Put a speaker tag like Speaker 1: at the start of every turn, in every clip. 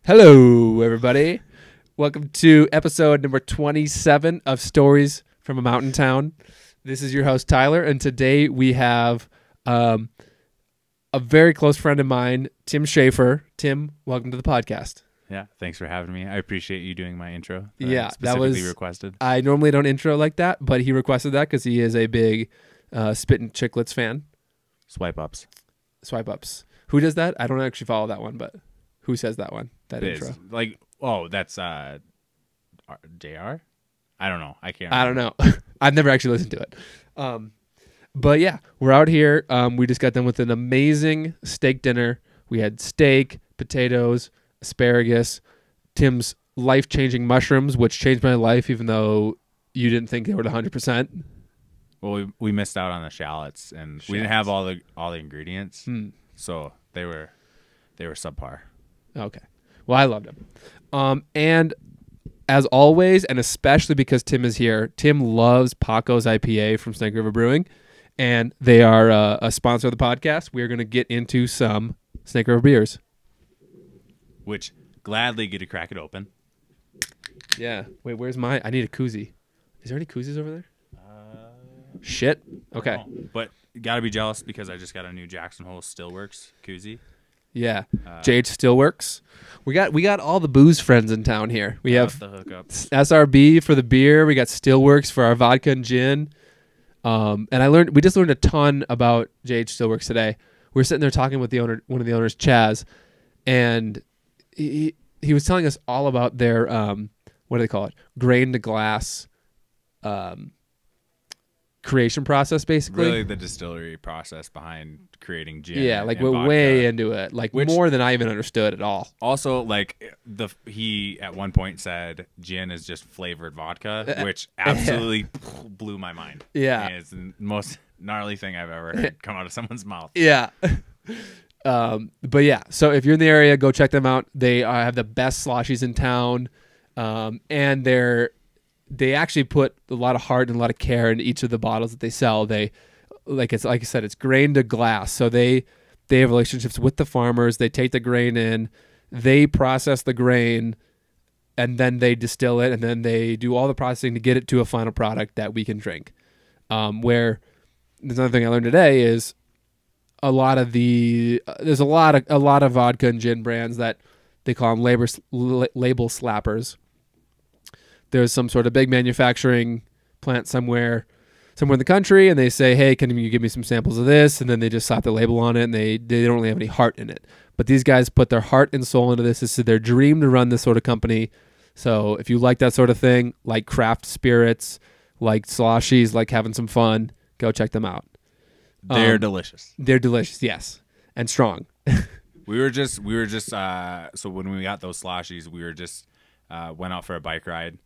Speaker 1: Hello, everybody. Welcome to episode number 27 of Stories from a Mountain Town. This is your host, Tyler, and today we have a very close friend of mine, Tim Shaffer. Tim, welcome to the podcast.
Speaker 2: Yeah, thanks for having me. I appreciate you doing my intro.
Speaker 1: Yeah,
Speaker 2: that was requested.
Speaker 1: I normally don't intro like that, but he requested that because he is a big Spittin' Chicklets fan.
Speaker 2: Swipe ups.
Speaker 1: Who does that? I don't actually follow that one, but who says that one? That intro.
Speaker 2: That's JR? I don't know. I can't remember.
Speaker 1: I don't know. I've never actually listened to it. But yeah, we're out here. We just got done with an amazing steak dinner. We had steak, potatoes, asparagus, Tim's life-changing mushrooms, which changed my life, even though you didn't think they were 100%.
Speaker 2: Well, we missed out on the shallots, and we didn't have all the ingredients, so they were subpar.
Speaker 1: Okay. Well, I loved them. And as always, and especially because Tim is here, Tim loves Paco's IPA from Snake River Brewing, and they are a sponsor of the podcast. We're going to get into some Snake River beers.
Speaker 2: Which, gladly get to crack it open.
Speaker 1: Yeah. Wait, where's my... I need a koozie. Is there any koozies over there? Shit. Okay.
Speaker 2: But you got to be jealous because I just got a new Jackson Hole Stillworks koozie.
Speaker 1: Yeah, Jade Stillworks. We got all the booze friends in town here. We have
Speaker 2: the hookups.
Speaker 1: SRB for the beer. We got Stillworks for our vodka and gin. And we just learned a ton about Jade Stillworks today. We were sitting there talking with one of the owners, Chaz, and he was telling us all about their what do they call it? Grain to glass creation process, basically.
Speaker 2: Really the distillery process behind creating gin.
Speaker 1: Yeah, like we're way into it, more than I even understood at all.
Speaker 2: Also, he at one point said gin is just flavored vodka, which absolutely blew my mind.
Speaker 1: Yeah.
Speaker 2: It's the most gnarly thing I've ever heard come out of someone's mouth.
Speaker 1: Yeah. But yeah, so if you're in the area, go check them out. They have the best sloshies in town, and they actually put a lot of heart and a lot of care into each of the bottles that they sell. They, like I said, it's grain to glass. So they have relationships with the farmers. They take the grain in, they process the grain, and then they distill it, and then they do all the processing to get it to a final product that we can drink. Where there's another thing I learned today is there's a lot of vodka and gin brands that they call them label slappers. There's some sort of big manufacturing plant somewhere in the country, and they say, hey, can you give me some samples of this? And then they just slap the label on it, and they don't really have any heart in it. But these guys put their heart and soul into this. This is their dream to run this sort of company. So if you like that sort of thing, like craft spirits, like sloshies, like having some fun, go check them out.
Speaker 2: They're delicious.
Speaker 1: They're delicious, yes, and strong.
Speaker 2: we were just so when we got those sloshies, we were just went out for a bike ride.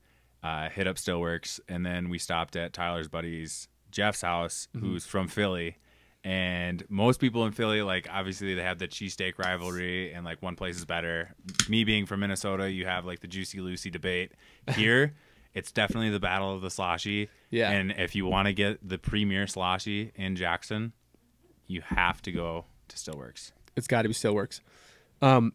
Speaker 2: Hit up Stillworks, and then we stopped at Tyler's buddy's Jeff's house, who's from Philly. And most people in Philly, obviously they have the cheesesteak rivalry, and one place is better. Me being from Minnesota, you have the Juicy Lucy debate. Here, it's definitely the battle of the sloshy.
Speaker 1: Yeah.
Speaker 2: And if you want to get the premier sloshy in Jackson, you have to go to Stillworks.
Speaker 1: It's got to be Stillworks.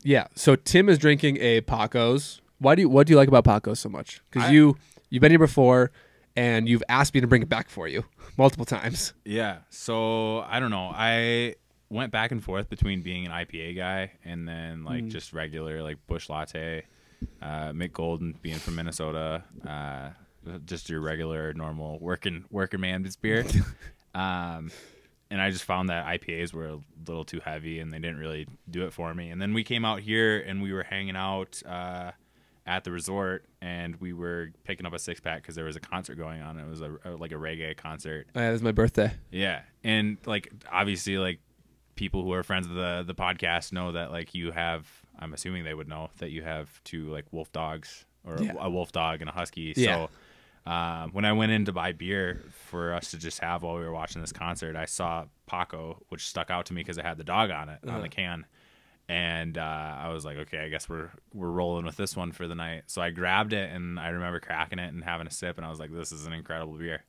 Speaker 1: Yeah. So Tim is drinking a Paco's. What do you like about Paco's so much? Because you've been here before, and you've asked me to bring it back for you multiple times.
Speaker 2: Yeah. So I don't know. I went back and forth between being an IPA guy and then just regular Busch Latte, Mick Golden being from Minnesota, just your regular normal working man's beer. And I just found that IPAs were a little too heavy, and they didn't really do it for me. And then we came out here, and we were hanging out at the resort, and we were picking up a 6-pack because there was a concert going on. It was a reggae concert.
Speaker 1: Oh, yeah, it was my birthday.
Speaker 2: Yeah, and obviously people who are friends of the podcast know that you have. I'm assuming they would know that you have two wolf dogs, or a wolf dog and a husky.
Speaker 1: Yeah.
Speaker 2: So when I went in to buy beer for us to just have while we were watching this concert, I saw Paco, which stuck out to me because it had the dog on it on the can. And I was like, okay, I guess we're rolling with this one for the night. So I grabbed it, and I remember cracking it and having a sip, and I was like, this is an incredible beer.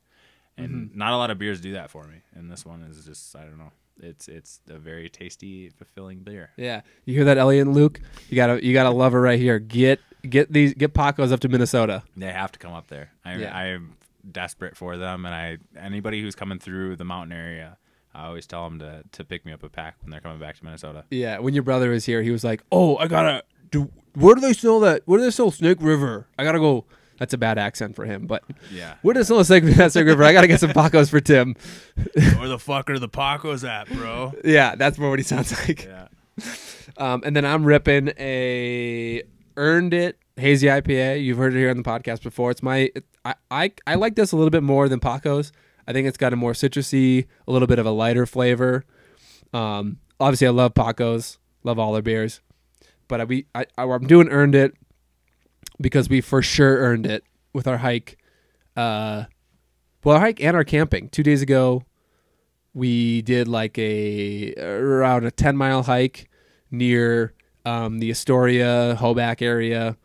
Speaker 2: And not a lot of beers do that for me. And this one is just, I don't know. it's a very tasty, fulfilling beer.
Speaker 1: Yeah, you hear that, Elliot and Luke? You gotta love her right here. Get Pacos up to Minnesota.
Speaker 2: They have to come up there.
Speaker 1: Yeah.
Speaker 2: I'm desperate for them, and anybody who's coming through the mountain area, I always tell them to pick me up a pack when they're coming back to Minnesota.
Speaker 1: Yeah, when your brother was here, he was like, "Oh, I gotta do. Where do they sell that? Where do they sell Snake River? I gotta go." That's a bad accent for him, but
Speaker 2: yeah.
Speaker 1: Where does Snake River? I gotta get some Pacos for Tim.
Speaker 2: Where the fuck are the Pacos at, bro?
Speaker 1: Yeah, that's more what he sounds like.
Speaker 2: Yeah.
Speaker 1: And then I'm ripping a Earned It Hazy IPA. You've heard it here on the podcast before. It's I like this a little bit more than Pacos. I think it's got a more citrusy, a little bit of a lighter flavor. Obviously, I love Pacos, love all their beers, but I'm doing Earned It because we for sure earned it with our hike. Our hike and our camping. 2 days ago, we did like around a 10-mile hike near the Astoria, Hoback area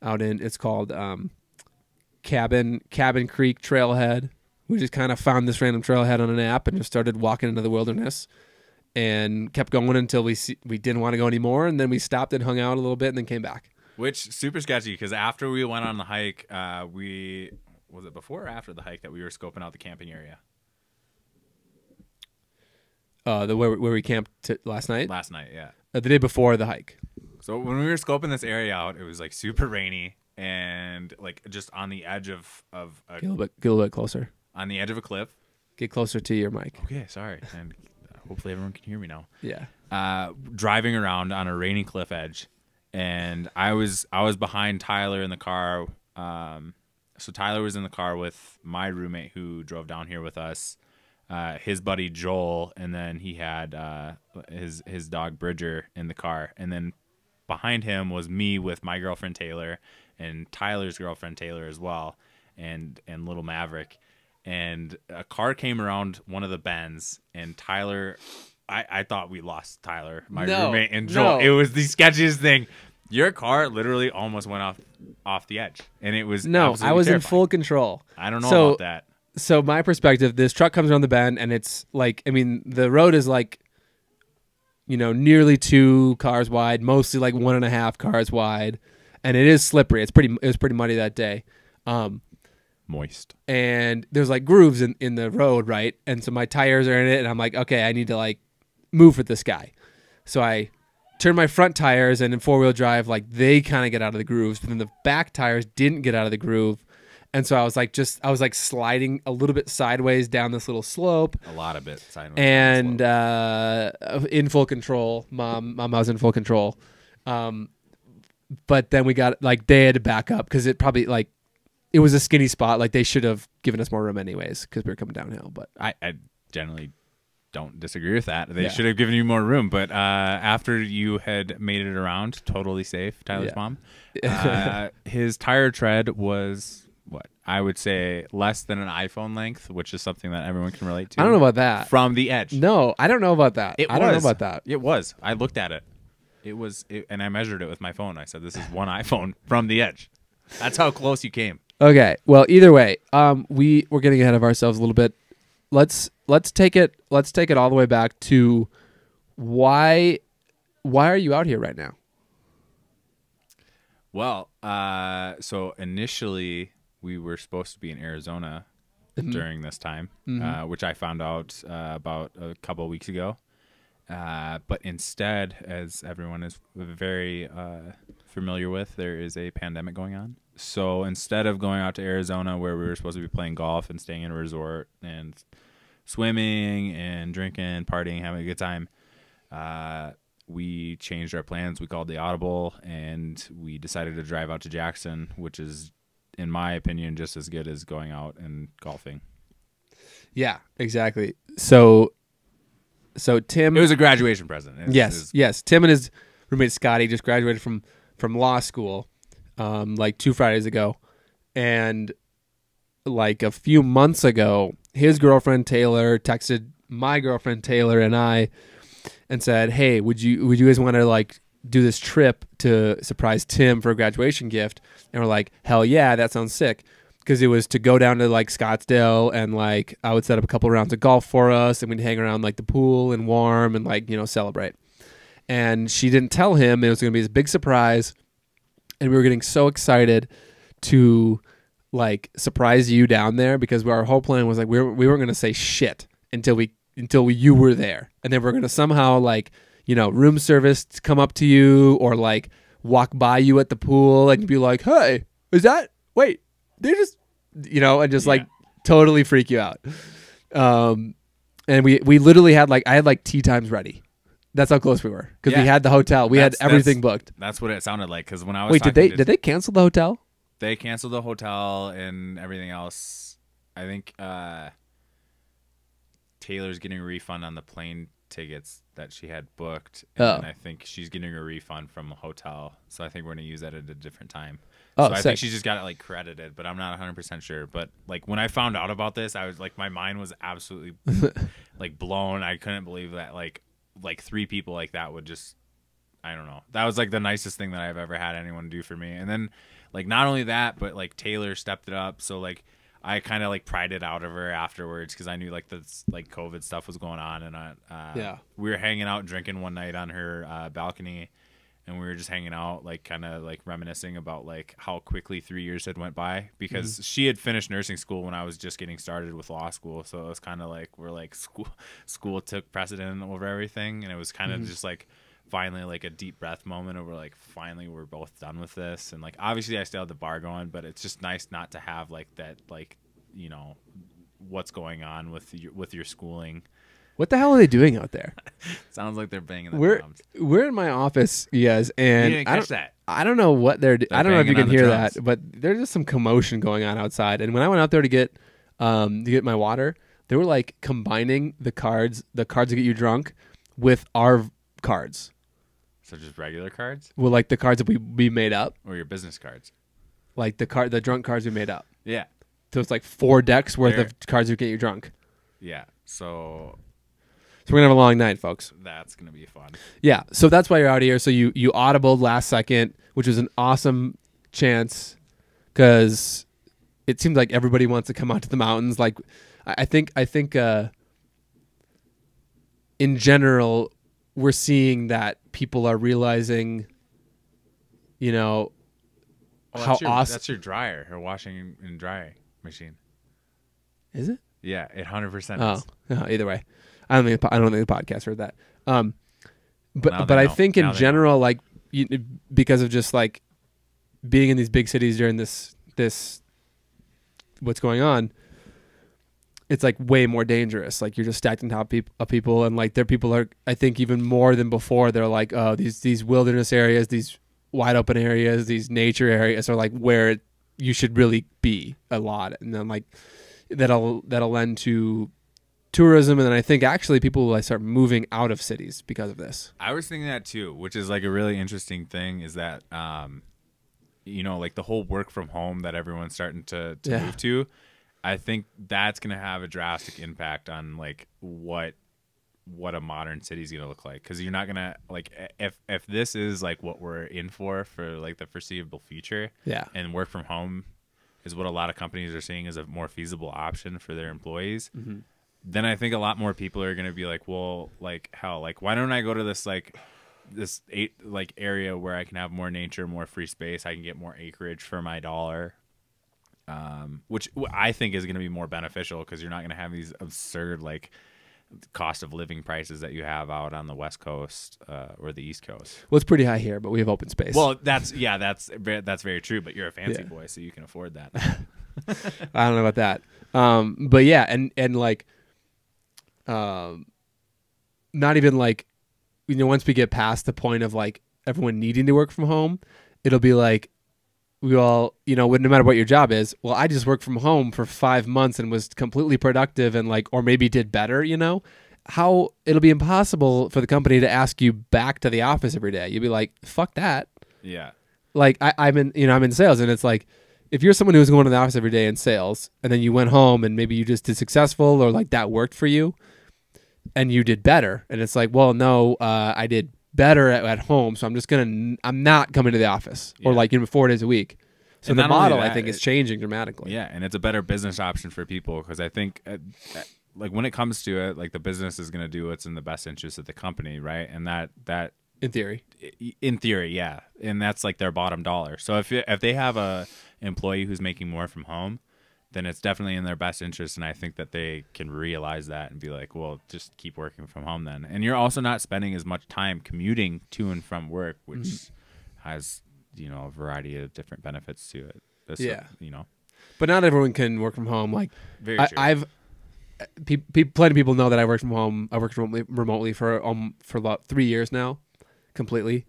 Speaker 1: out in, it's called Cabin Creek Trailhead. We just kind of found this random trailhead on an app and just started walking into the wilderness and kept going until we didn't want to go anymore. And then we stopped and hung out a little bit and then came back.
Speaker 2: Which super sketchy, because after we went on the hike, was it before or after the hike that we were scoping out the camping area?
Speaker 1: Where we camped last night?
Speaker 2: Last night, yeah.
Speaker 1: The day before the hike.
Speaker 2: So when we were scoping this area out, it was like super rainy and like just on the edge of
Speaker 1: Get a little bit closer.
Speaker 2: On the edge of a cliff.
Speaker 1: Get closer to your mic.
Speaker 2: Okay, sorry. And hopefully everyone can hear me now.
Speaker 1: Yeah.
Speaker 2: Driving around on a rainy cliff edge, and I was behind Tyler in the car. So Tyler was in the car with my roommate who drove down here with us, his buddy Joel, and then he had his dog Bridger in the car, and then behind him was me with my girlfriend Taylor and Tyler's girlfriend Taylor as well, and little Maverick. And a car came around one of the bends, and Tyler, I thought we lost Tyler, my roommate, and Joel.
Speaker 1: No.
Speaker 2: It was the sketchiest thing. Your car literally almost went off the edge, and it was
Speaker 1: I was
Speaker 2: terrifying.
Speaker 1: in full control.
Speaker 2: I don't know about that.
Speaker 1: So my perspective, this truck comes around the bend, and it's like, I mean, the road is like, nearly 2 cars wide, mostly like 1.5 cars wide, and it is slippery. It was pretty muddy that day.
Speaker 2: Moist.
Speaker 1: And there's like grooves in the road, right? And so my tires are in it, and I'm like, okay, I need to like move with this guy. So I turn my front tires, and in 4-wheel drive, like they kind of get out of the grooves, but then the back tires didn't get out of the groove. And so I was like sliding a little bit sideways down this little slope.
Speaker 2: A lot of it sideways.
Speaker 1: And in full control. Mom was in full control. But then we got, like, they had to back up because it probably, like, it was a skinny spot. Like, they should have given us more room anyways because we were coming downhill. But
Speaker 2: I generally don't disagree with that. They should have given you more room. But after you had made it around, totally safe, Tyler's mom, his tire tread was, what, I would say less than an iPhone length, which is something that everyone can relate to.
Speaker 1: I don't know about that.
Speaker 2: From the edge.
Speaker 1: No, I don't know about that.
Speaker 2: I don't
Speaker 1: know about that.
Speaker 2: It was. I looked at it. And I measured it with my phone. I said, this is one iPhone from the edge. That's how close you came.
Speaker 1: Okay. Well, either way, we're getting ahead of ourselves a little bit. Let's take it all the way back to why are you out here right now?
Speaker 2: Well, so initially we were supposed to be in Arizona during this time, which I found out about a couple of weeks ago. But instead, as everyone is very familiar with, there is a pandemic going on. So instead of going out to Arizona, where we were supposed to be playing golf and staying in a resort and swimming and drinking, partying, having a good time, we changed our plans. We called the audible, and we decided to drive out to Jackson, which is, in my opinion, just as good as going out and golfing.
Speaker 1: Yeah, exactly. So Tim,
Speaker 2: it was a graduation present.
Speaker 1: Yes. Tim and his roommate Scotty just graduated from law school, like 2 Fridays ago, and like a few months ago, his girlfriend Taylor texted my girlfriend Taylor and I, and said, "Hey, would you guys want to like do this trip to surprise Tim for a graduation gift?" And we're like, "Hell yeah, that sounds sick." because it was to go down to like Scottsdale, and like I would set up a couple rounds of golf for us, and we'd hang around like the pool and warm and like, you know, celebrate. And she didn't tell him it was going to be this big surprise, and we were getting so excited to like surprise you down there, because our whole plan was like we weren't going to say shit until you were there, and then we're going to somehow like, you know, room service come up to you or like walk by you at the pool and be like, hey, is that, wait, they just, you know, and just like totally freak you out. And we literally had like, I had like tea times ready. That's how close we were, because we had the hotel. We had everything booked.
Speaker 2: That's what it sounded like. Because when I was
Speaker 1: wait, did they cancel the hotel?
Speaker 2: They canceled the hotel and everything else. I think Taylor's getting a refund on the plane tickets that she had booked, and I think she's getting a refund from a hotel. So I think we're gonna use that at a different time. So I think she just got it like credited, but I'm not 100% sure. But like when I found out about this, I was like, my mind was absolutely like blown. I couldn't believe that like 3 people like that would just, I don't know. That was like the nicest thing that I've ever had anyone do for me. And then like not only that, but like Taylor stepped it up. So like I kind of like pried it out of her afterwards, because I knew like this like COVID stuff was going on, and we were hanging out drinking one night on her balcony, and we were just hanging out like kind of like reminiscing about like how quickly 3 years had went by, because she had finished nursing school when I was just getting started with law school. So it was kind of like we're like school took precedent over everything, and it was kind of just like finally like a deep breath moment of like finally we're both done with this. And like obviously I still have the bar going, but it's just nice not to have like that, like, you know, what's going on with your schooling.
Speaker 1: What the hell are they doing out there?
Speaker 2: Sounds like they're banging the drums.
Speaker 1: We're in my office, you guys, and
Speaker 2: you didn't catch that.
Speaker 1: I don't know what they're I don't know if you can hear that, but there's just some commotion going on outside. And when I went out there to get my water, they were like combining the cards that get you drunk with our cards.
Speaker 2: So just regular cards?
Speaker 1: Well, like the cards that we made up.
Speaker 2: Or your business cards?
Speaker 1: Like the drunk cards we made up.
Speaker 2: Yeah.
Speaker 1: So it's like 4 decks worth of cards that get you drunk.
Speaker 2: Yeah. So
Speaker 1: we're going to have a long night, folks.
Speaker 2: That's going to be fun.
Speaker 1: Yeah. So that's why you're out here. So you audibled last second, which was an awesome chance, because it seems like everybody wants to come out to the mountains. Like I think in general, we're seeing that people are realizing, you know, how awesome.
Speaker 2: That's your dryer, her washing and drying machine.
Speaker 1: Is it?
Speaker 2: Yeah, it 100% is.
Speaker 1: Oh, either way, I don't think the podcast heard that. But I think in general, like because of just like being in these big cities during this what's going on, it's like way more dangerous. Like you're just stacked on top of people, and like people are, I think even more than before, they're like, oh, these wilderness areas, these wide open areas, these nature areas are like where you should really be a lot. And then like that'll lend to tourism, and then I think actually people will start moving out of cities because of this.
Speaker 2: I was thinking that too, which is like a really interesting thing, is that you know, like the whole work from home that everyone's starting to move to. I think that's going to have a drastic impact on like what a modern city is going to look like, because you're not going to like if this is like what we're in for like the foreseeable future, and work from home is what a lot of companies are seeing as a more feasible option for their employees, then I think a lot more people are going to be like, well, like hell, like why don't I go to this area where I can have more nature, more free space, I can get more acreage for my dollar. Which I think is going to be more beneficial, because you're not going to have these absurd like cost of living prices that you have out on the West Coast or the East Coast.
Speaker 1: Well, it's pretty high here, but we have open space.
Speaker 2: Well, that's very true. But you're a fancy boy, so you can afford that.
Speaker 1: I don't know about that, but yeah, and like, not even like, you know, once we get past the point of like everyone needing to work from home, it'll be like, we all, you know, no matter what your job is, well, I just worked from home for 5 months and was completely productive and like, or maybe did better, you know, how it'll be impossible for the company to ask you back to the office every day. You'd be like, fuck that.
Speaker 2: Yeah.
Speaker 1: Like I'm in sales, and it's like, if you're someone who's going to the office every day in sales, and then you went home and maybe you just did successful, or like that worked for you and you did better. And it's like, well, no, I did better at home, so I'm not coming to the office, or like 4 days a week. So the model, I think, is changing dramatically.
Speaker 2: Yeah, and it's a better business option for people because I think, like when it comes to it, like the business is going to do what's in the best interest of the company, right? And that
Speaker 1: in theory,
Speaker 2: yeah, and that's like their bottom dollar. So if they have a employee who's making more from home, then it's definitely in their best interest, and I think that they can realize that and be like, well, just keep working from home then. And you're also not spending as much time commuting to and from work, which has, a variety of different benefits to it.
Speaker 1: But not everyone can work from home. Like,
Speaker 2: Very true.
Speaker 1: Plenty of people know that I work from home. I worked remotely for about 3 years now, completely.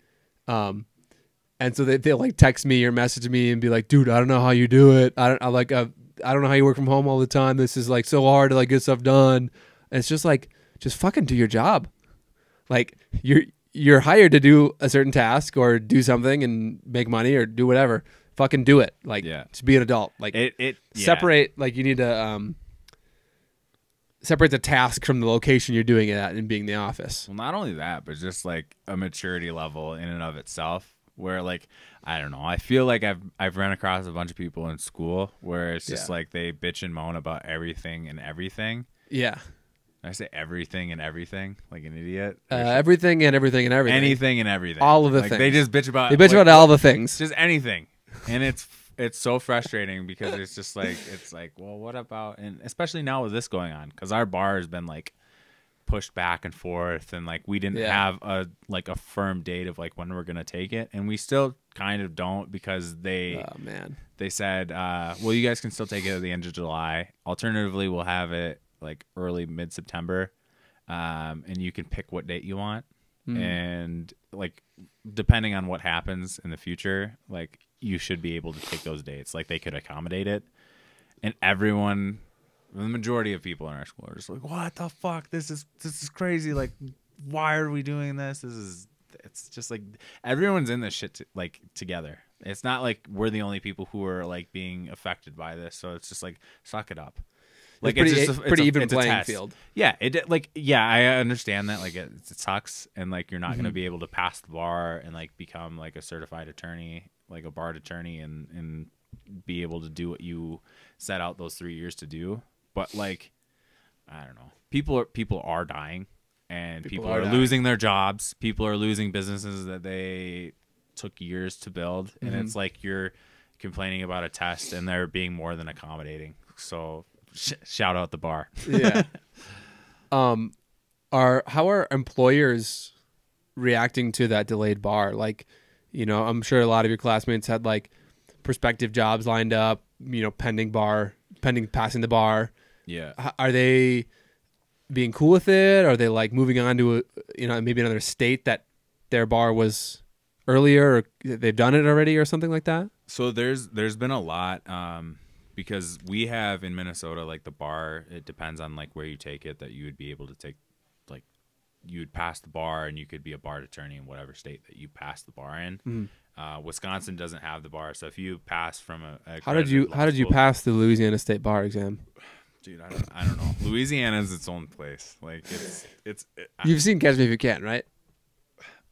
Speaker 1: And so they'll like text me or message me and be like, dude, I don't know how you do it. I don't know how you work from home all the time. This is like so hard to like get stuff done. And it's just like, just fucking do your job. Like you're hired to do a certain task or do something and make money or do whatever. Fucking do it. Like, just be an adult. Like separate. Like you need to separate the task from the location you're doing it at and being in the office.
Speaker 2: Well, not only that, but just like a maturity level in and of itself. Where like, I don't know, I feel like I've run across a bunch of people in school where it's just like they bitch and moan about everything and everything.
Speaker 1: Yeah.
Speaker 2: I say everything and everything like an idiot.
Speaker 1: Everything and everything and everything.
Speaker 2: Anything and everything.
Speaker 1: All of the
Speaker 2: like,
Speaker 1: things.
Speaker 2: They just bitch about.
Speaker 1: They bitch about all the things.
Speaker 2: Just anything, and it's so frustrating because it's just like well, what about, and especially now with this going on because our bar has been like pushed back and forth, and like we didn't have a firm date of like when we're gonna take it, and we still kind of don't because they said well, you guys can still take it at the end of July. Alternatively, we'll have it like early mid-September, and you can pick what date you want, and like depending on what happens in the future, like you should be able to take those dates. Like they could accommodate it, and everyone. The majority of people in our school are just like, what the fuck? This is crazy. Like, why are we doing this? It's just like everyone's in this shit together. It's not like we're the only people who are like being affected by this. So it's just like, suck it up. Like
Speaker 1: it's pretty even playing field.
Speaker 2: Yeah. I understand that. Like it sucks. And like, you're not going to be able to pass the bar and like become like a certified attorney, like a bar attorney and be able to do what you set out those 3 years to do. But like, I don't know. People are dying, and people are losing their jobs. People are losing businesses that they took years to build, and it's like you're complaining about a test, and they're being more than accommodating. So shout out the bar.
Speaker 1: Yeah. How are employers reacting to that delayed bar? Like, I'm sure a lot of your classmates had like prospective jobs lined up. Pending passing the bar.
Speaker 2: Yeah.
Speaker 1: Are they being cool with it? Are they like moving on to maybe another state that their bar was earlier, or they've done it already, or something like that?
Speaker 2: So there's been a lot because we have in Minnesota like the bar. It depends on like where you take it that you would be able to take. Like you would pass the bar and you could be a bar attorney in whatever state that you pass the bar in. Wisconsin doesn't have the bar, so if you pass from
Speaker 1: how did you pass the Louisiana State bar exam?
Speaker 2: Dude, I don't know. Louisiana is its own place. Like
Speaker 1: you've seen Catch Me If You Can, right?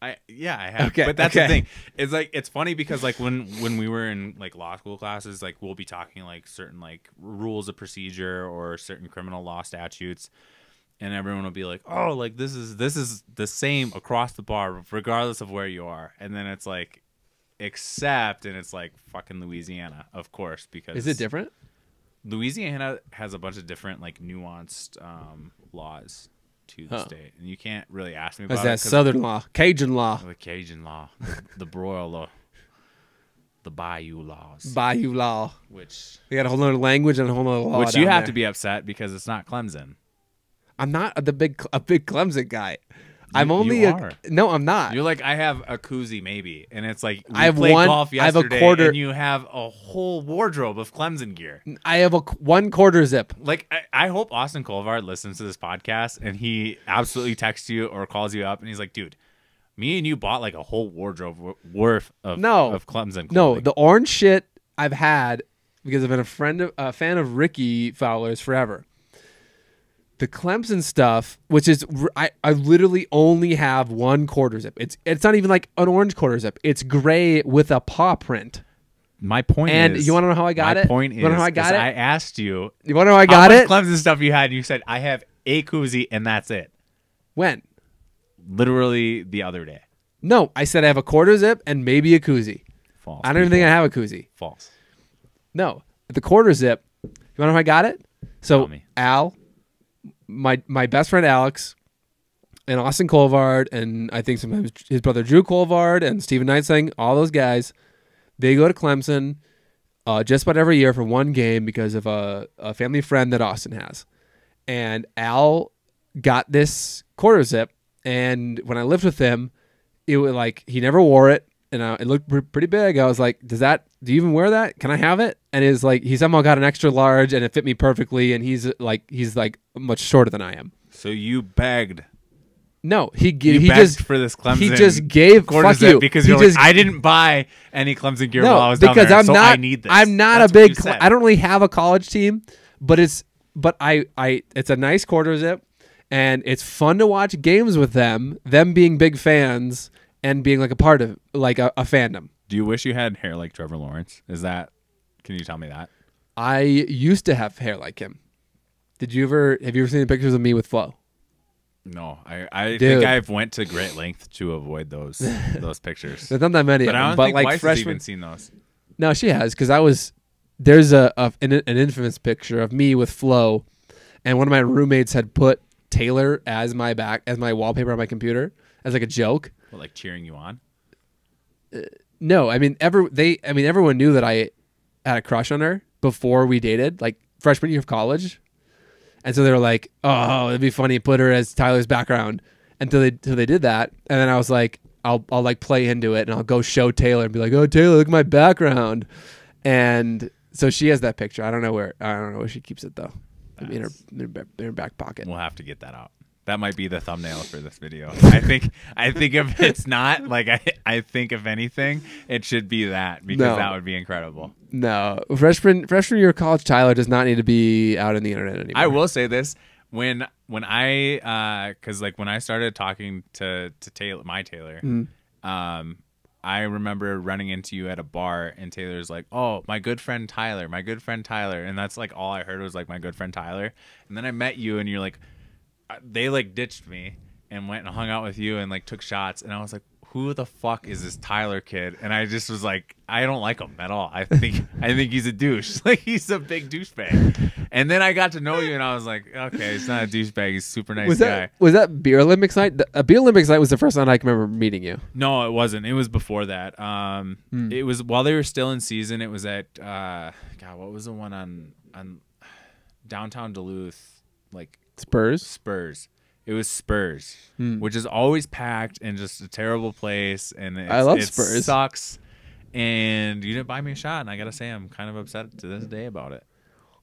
Speaker 2: I have. Okay, but that's the thing. It's like it's funny because like when we were in like law school classes, like we'll be talking like certain like rules of procedure or certain criminal law statutes, and everyone will be like, "Oh, like this is the same across the bar, regardless of where you are." And then it's like, except, and it's like fucking Louisiana, of course, because
Speaker 1: is it different?
Speaker 2: Louisiana has a bunch of different like nuanced laws to the state, and you can't really ask me about
Speaker 1: that Southern law, Cajun law,
Speaker 2: the Cajun law, the broil law, the Bayou laws,
Speaker 1: Bayou law,
Speaker 2: which
Speaker 1: we got a whole other language and a whole other law.
Speaker 2: Which you have to be upset because it's not Clemson.
Speaker 1: I'm not a big Clemson guy. I'm not.
Speaker 2: You're like, I have a koozie maybe, and it's like
Speaker 1: I
Speaker 2: played golf yesterday,
Speaker 1: I have a quarter,
Speaker 2: and you have a whole wardrobe of Clemson gear.
Speaker 1: I have a 1/4 zip.
Speaker 2: Like I hope Austin Colvard listens to this podcast and he absolutely texts you or calls you up and he's like, dude, me and you bought like a whole wardrobe worth of Clemson clothing.
Speaker 1: No, the orange shit I've had because I've been a fan of Ricky Fowler's forever. The Clemson stuff, which is I literally only have 1/4 zip. It's not even like an orange quarter zip. It's gray with a paw print.
Speaker 2: my point
Speaker 1: And
Speaker 2: is,
Speaker 1: you want to know how I got it?
Speaker 2: My point
Speaker 1: You want to know how I
Speaker 2: is,
Speaker 1: got it?
Speaker 2: I asked you.
Speaker 1: You want to know how I
Speaker 2: how
Speaker 1: got it?
Speaker 2: much Clemson stuff you had, and you said I have a koozie and that's it.
Speaker 1: When?
Speaker 2: Literally the other day.
Speaker 1: No, I said I have a quarter zip and maybe a koozie.
Speaker 2: False.
Speaker 1: I don't even think I have a koozie.
Speaker 2: False.
Speaker 1: No, the quarter zip. You want to know how I got it? So
Speaker 2: Tell me.
Speaker 1: Al, my best friend Alex, and Austin Colvard, and I think sometimes his brother Drew Colvard and Steven Knightsing, all those guys, they go to Clemson just about every year for one game because of a family friend that Austin has. And Al got this quarter zip, and when I lived with him, it was like he never wore it, and it looked pretty big. I was like, do you even wear that? Can I have it? And it's like he somehow got an extra large, and it fit me perfectly, and he's like much shorter than I am.
Speaker 2: So you begged.
Speaker 1: No, he
Speaker 2: begged
Speaker 1: just
Speaker 2: for this Clemson.
Speaker 1: He just gave
Speaker 2: quarter
Speaker 1: fuck
Speaker 2: zip
Speaker 1: you
Speaker 2: because
Speaker 1: he
Speaker 2: you're
Speaker 1: just,
Speaker 2: like, I didn't buy any Clemson gear
Speaker 1: no,
Speaker 2: while I was down
Speaker 1: because
Speaker 2: there,
Speaker 1: I'm
Speaker 2: so
Speaker 1: not.
Speaker 2: I need this.
Speaker 1: I'm not
Speaker 2: That's
Speaker 1: a big.
Speaker 2: what you said.
Speaker 1: I don't really have a college team, but it's a nice quarter zip, and it's fun to watch games with them. Them being big fans and being like a part of like a fandom.
Speaker 2: Do you wish you had hair like Trevor Lawrence? Can you tell me that?
Speaker 1: I used to have hair like him. Have you ever seen the pictures of me with Flo?
Speaker 2: No, I
Speaker 1: Dude.
Speaker 2: think I've went to great length to avoid those pictures.
Speaker 1: There's not that many
Speaker 2: But
Speaker 1: of
Speaker 2: I
Speaker 1: them.
Speaker 2: don't
Speaker 1: But
Speaker 2: think
Speaker 1: like
Speaker 2: Weiss has
Speaker 1: freshman,
Speaker 2: even seen those.
Speaker 1: no, she has because there's an infamous picture of me with Flo, and one of my roommates had put Taylor as my wallpaper on my computer as like a joke.
Speaker 2: What, like cheering you on?
Speaker 1: No, I mean everyone knew that I had a crush on her before we dated, like freshman year of college, and so they were like, "Oh, it'd be funny to put her as Tyler's background." Until they did that, and then I was like, I'll like play into it, and I'll go show Taylor and be like, "Oh, Taylor, look at my background," and so she has that picture. I don't know where she keeps it though. Maybe in her back pocket.
Speaker 2: We'll have to get that out. That might be the thumbnail for this video. I think if it's not, like I think if anything, it should be that because that would be incredible.
Speaker 1: No, freshman year of college, Tyler does not need to be out on the internet anymore.
Speaker 2: I will say this when I because like when I started talking to Taylor, I remember running into you at a bar and Taylor's like, "Oh, my good friend Tyler," and that's like all I heard was like my good friend Tyler. And then I met you and you're like, they like ditched me and went and hung out with you and like took shots, and I was like, who the fuck is this Tyler kid? And I just was like, I don't like him at all. I think he's a douche. Like he's a big douchebag. And then I got to know you and I was like, okay, he's not a douchebag. He's a super nice guy.
Speaker 1: Was that Beer Olympics night? A Beer Olympics night was the first night I can remember meeting you.
Speaker 2: No, it wasn't. It was before that. It was while they were still in season. It was at God, what was the one on downtown Duluth? Like Spurs. It was Spurs, which is always packed and just a terrible place. And
Speaker 1: I love Spurs.
Speaker 2: It sucks. And you didn't buy me a shot, and I gotta say, I'm kind of upset to this day about it.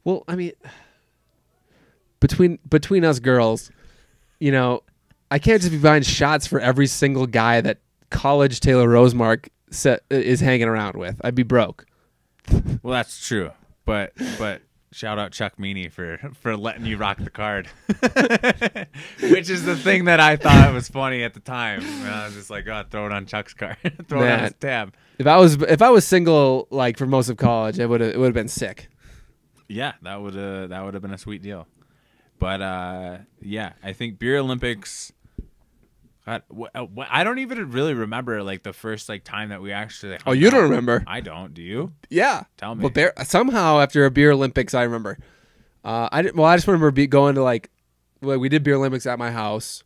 Speaker 1: Well, I mean, between us girls, you know, I can't just be buying shots for every single guy that college Taylor Rosemark is hanging around with. I'd be broke.
Speaker 2: Well, that's true, but shout out Chuck Meany for letting you rock the card, which is the thing that I thought was funny at the time. And I was just like, oh, throw it on Chuck's card, throw it on his tab.
Speaker 1: If I was single like for most of college, it would have been sick.
Speaker 2: Yeah, that would have been a sweet deal. But yeah, I think Beer Olympics. God, I don't even really remember like the first like time that we actually.
Speaker 1: Oh, you don't remember?
Speaker 2: I don't. Do you?
Speaker 1: Yeah.
Speaker 2: Tell me.
Speaker 1: But somehow after a Beer Olympics, I remember. I just remember going to like we did Beer Olympics at my house.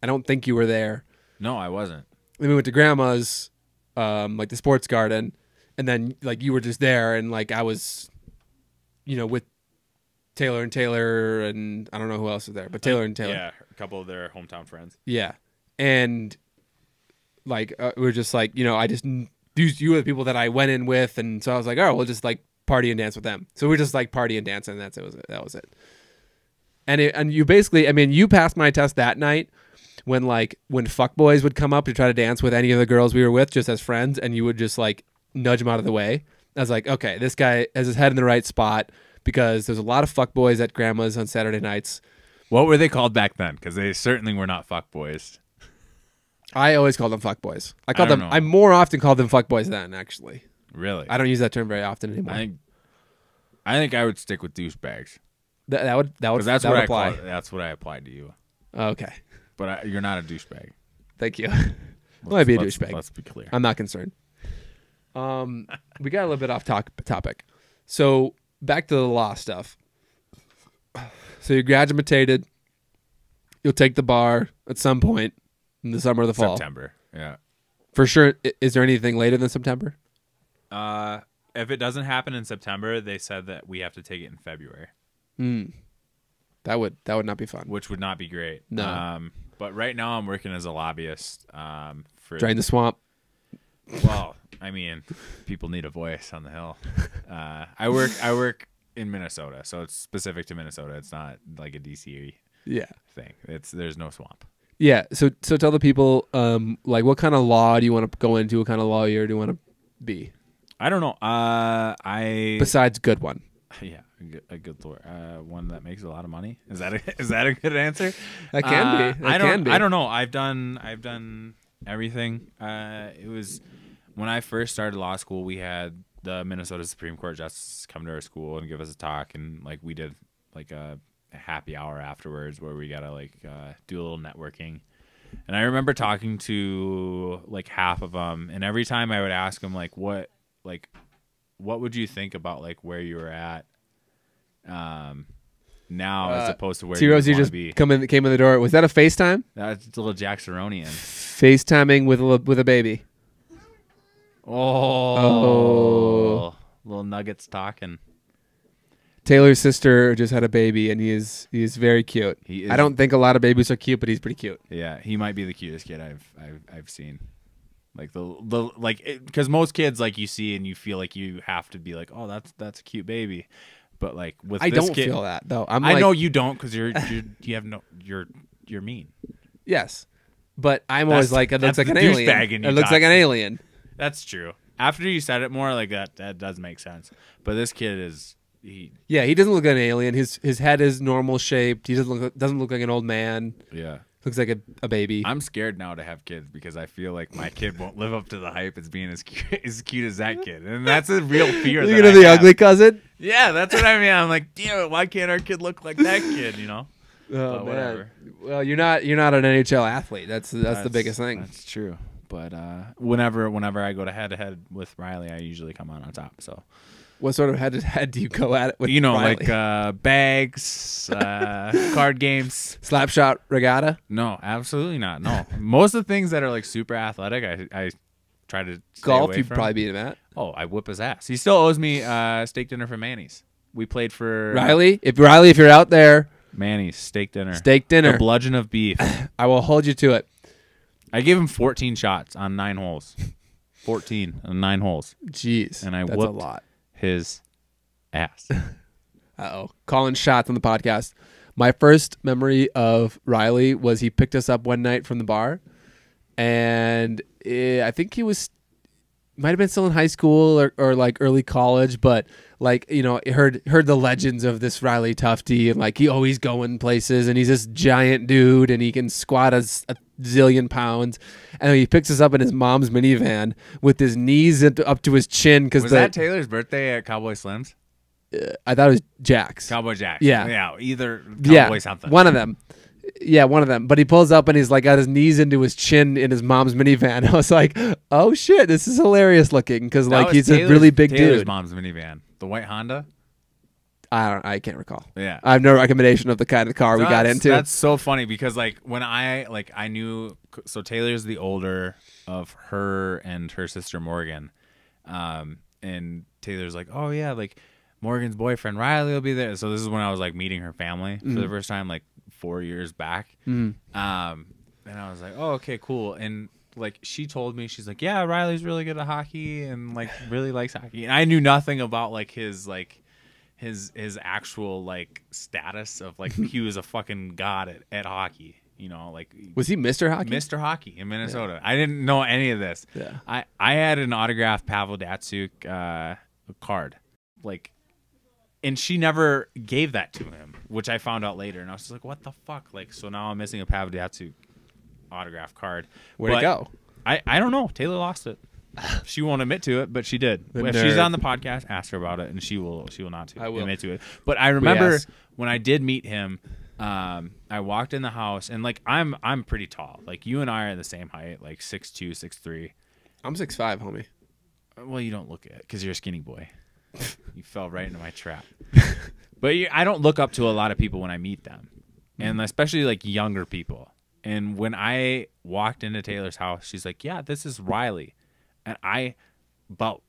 Speaker 1: I don't think you were there.
Speaker 2: No, I wasn't.
Speaker 1: Then we went to Grandma's, like the sports garden, and then like you were just there, and like I was, you know, with Taylor and I don't know who else was there, but Taylor and Taylor.
Speaker 2: Yeah, a couple of their hometown friends.
Speaker 1: Yeah. And like we were just like, you know, I just you were the people that I went in with, and so I was like, oh, we'll just like party and dance with them. So we just like party and dance, and that was it. And you basically, I mean, you passed my test that night when fuckboys would come up to try to dance with any of the girls we were with just as friends, and you would just like nudge them out of the way. I was like, okay, this guy has his head in the right spot because there's a lot of fuckboys at Grandma's on Saturday nights.
Speaker 2: What were they called back then? Because they certainly were not fuckboys.
Speaker 1: I always called them fuckboys. I more often called them fuckboys then, actually.
Speaker 2: Really?
Speaker 1: I don't use that term very often anymore.
Speaker 2: I think I would stick with douchebags.
Speaker 1: That would
Speaker 2: That's
Speaker 1: that
Speaker 2: what
Speaker 1: would
Speaker 2: I
Speaker 1: apply.
Speaker 2: that's what I applied to you.
Speaker 1: Okay.
Speaker 2: But you're not a douchebag.
Speaker 1: Thank you. I might be a douchebag.
Speaker 2: Let's be clear.
Speaker 1: I'm not concerned. We got a little bit off topic. So back to the law stuff. So you graduated. You'll take the bar at some point in the summer or the fall.
Speaker 2: September. Yeah.
Speaker 1: For sure. Is there anything later than September?
Speaker 2: If it doesn't happen in September, they said that we have to take it in February.
Speaker 1: That would not be fun.
Speaker 2: Which would not be great.
Speaker 1: No.
Speaker 2: But right now I'm working as a lobbyist for
Speaker 1: Drain the swamp.
Speaker 2: Well, I mean, people need a voice on the Hill. I work in Minnesota, so it's specific to Minnesota. It's not like a DC thing. There's no swamp.
Speaker 1: Yeah. So tell the people like what kind of law do you want to go into? What kind of lawyer do you want to be?
Speaker 2: I don't know.
Speaker 1: Besides good one.
Speaker 2: Yeah, a good lawyer. One that makes a lot of money. Is that a good answer?
Speaker 1: That can be.
Speaker 2: I don't know. I've done everything. It was when I first started law school. We had the Minnesota Supreme Court justice come to our school and give us a talk, and like we did like a happy hour afterwards where we gotta like do a little networking. And I remember talking to like half of them, and every time I would ask them like what would you think about like where you were at now as opposed to where you want to be?
Speaker 1: Came in the door. Was that a FaceTime?
Speaker 2: That's a little Jack Saronian.
Speaker 1: FaceTiming with a baby.
Speaker 2: Oh. Little nuggets talking.
Speaker 1: Taylor's sister just had a baby, and he is very cute. I don't think a lot of babies are cute, but he's pretty cute.
Speaker 2: Yeah, he might be the cutest kid I've seen. Like because most kids like you see and you feel like you have to be like, oh, that's a cute baby, but like with
Speaker 1: I
Speaker 2: this
Speaker 1: don't
Speaker 2: kid,
Speaker 1: feel that though.
Speaker 2: I know you don't because you're mean.
Speaker 1: Yes, but I'm always like it looks like an alien. It looks like an alien.
Speaker 2: That's true. After you said it more, like that does make sense. But this kid is he
Speaker 1: doesn't look like an alien. His head is normal shaped. He doesn't look like an old man.
Speaker 2: Yeah.
Speaker 1: Looks like a baby.
Speaker 2: I'm scared now to have kids because I feel like my kid won't live up to the hype as being as cute as that kid, and that's a real fear.
Speaker 1: You're gonna be ugly cousin.
Speaker 2: Yeah, that's what I mean. I'm like, damn it, why can't our kid look like that kid? You know?
Speaker 1: Oh man.
Speaker 2: Whatever.
Speaker 1: Well, you're not an NHL athlete. That's the biggest thing.
Speaker 2: That's true. But whenever I go to head with Riley, I usually come on top. So.
Speaker 1: What sort of head to head do you go at it with? Riley?
Speaker 2: Like bags, card games,
Speaker 1: slapshot regatta.
Speaker 2: No, absolutely not. No, most of the things that are like super athletic, I try to stay
Speaker 1: golf.
Speaker 2: Away
Speaker 1: You'd
Speaker 2: from.
Speaker 1: probably beat him at.
Speaker 2: Oh, I whip his ass. He still owes me steak dinner for Manny's. We played for
Speaker 1: Riley. If you're out there,
Speaker 2: Manny's steak dinner.
Speaker 1: The
Speaker 2: bludgeon of beef.
Speaker 1: I will hold you to it.
Speaker 2: I gave him 14 shots on 9 holes. 14 on 9 holes.
Speaker 1: Jeez,
Speaker 2: and I
Speaker 1: that's
Speaker 2: whooped
Speaker 1: a lot.
Speaker 2: His ass.
Speaker 1: Calling shots on the podcast. My first memory of Riley was he picked us up one night from the bar, and I think he might have been still in high school or like early college, but like heard the legends of this Riley Tufty, and like he always going places, and he's this giant dude, and he can squat a zillion pounds, and he picks us up in his mom's minivan with his knees up to his chin.
Speaker 2: Was that Taylor's birthday at Cowboy Slim's?
Speaker 1: I thought it was Jack's.
Speaker 2: Cowboy Jack's.
Speaker 1: Yeah,
Speaker 2: either Cowboy something.
Speaker 1: One of them. Yeah, one of them. But he pulls up and he's like got his knees into his chin in his mom's minivan. I was like, oh shit, this is hilarious looking because like he's a really big
Speaker 2: Taylor's
Speaker 1: dude.
Speaker 2: Mom's minivan, the white Honda.
Speaker 1: I can't recall.
Speaker 2: Yeah,
Speaker 1: I have no recommendation of the kind of car we got into.
Speaker 2: That's so funny because like when I knew, so Taylor's the older of her and her sister Morgan, and Taylor's like, oh yeah, like Morgan's boyfriend Riley will be there. So this is when I was like meeting her family for the first time, like 4 years back. And I was like, oh, okay, cool. And like she told me, she's like, yeah, Riley's really good at hockey and like really likes hockey. And I knew nothing about like his actual like status of like he was a fucking god at hockey. Like
Speaker 1: was he Mr. Hockey?
Speaker 2: Mr. Hockey in Minnesota. Yeah. I didn't know any of this.
Speaker 1: Yeah.
Speaker 2: I had an autographed Pavel Datsyuk card, like, and she never gave that to him, which I found out later, and I was just like, what the fuck? Like, so now I'm missing a Pavel Datsyuk autograph card.
Speaker 1: Where'd it go?
Speaker 2: I don't know. Taylor lost it. She won't admit to it, but she did.
Speaker 1: The
Speaker 2: If she's
Speaker 1: nerve.
Speaker 2: on the podcast, ask her about it, and she will not
Speaker 1: I will.
Speaker 2: admit to it. But I remember
Speaker 1: ask.
Speaker 2: when I did meet him, I walked in the house, and like I'm pretty tall. Like you and I are the same height, like 6'2", 6'3".
Speaker 1: I'm 6'5", homie.
Speaker 2: Well, you don't look it because you're a skinny boy. You fell right into my trap. But I don't look up to a lot of people when I meet them, and especially like younger people. And when I walked into Taylor's house, she's like, "Yeah, this is Riley," and I about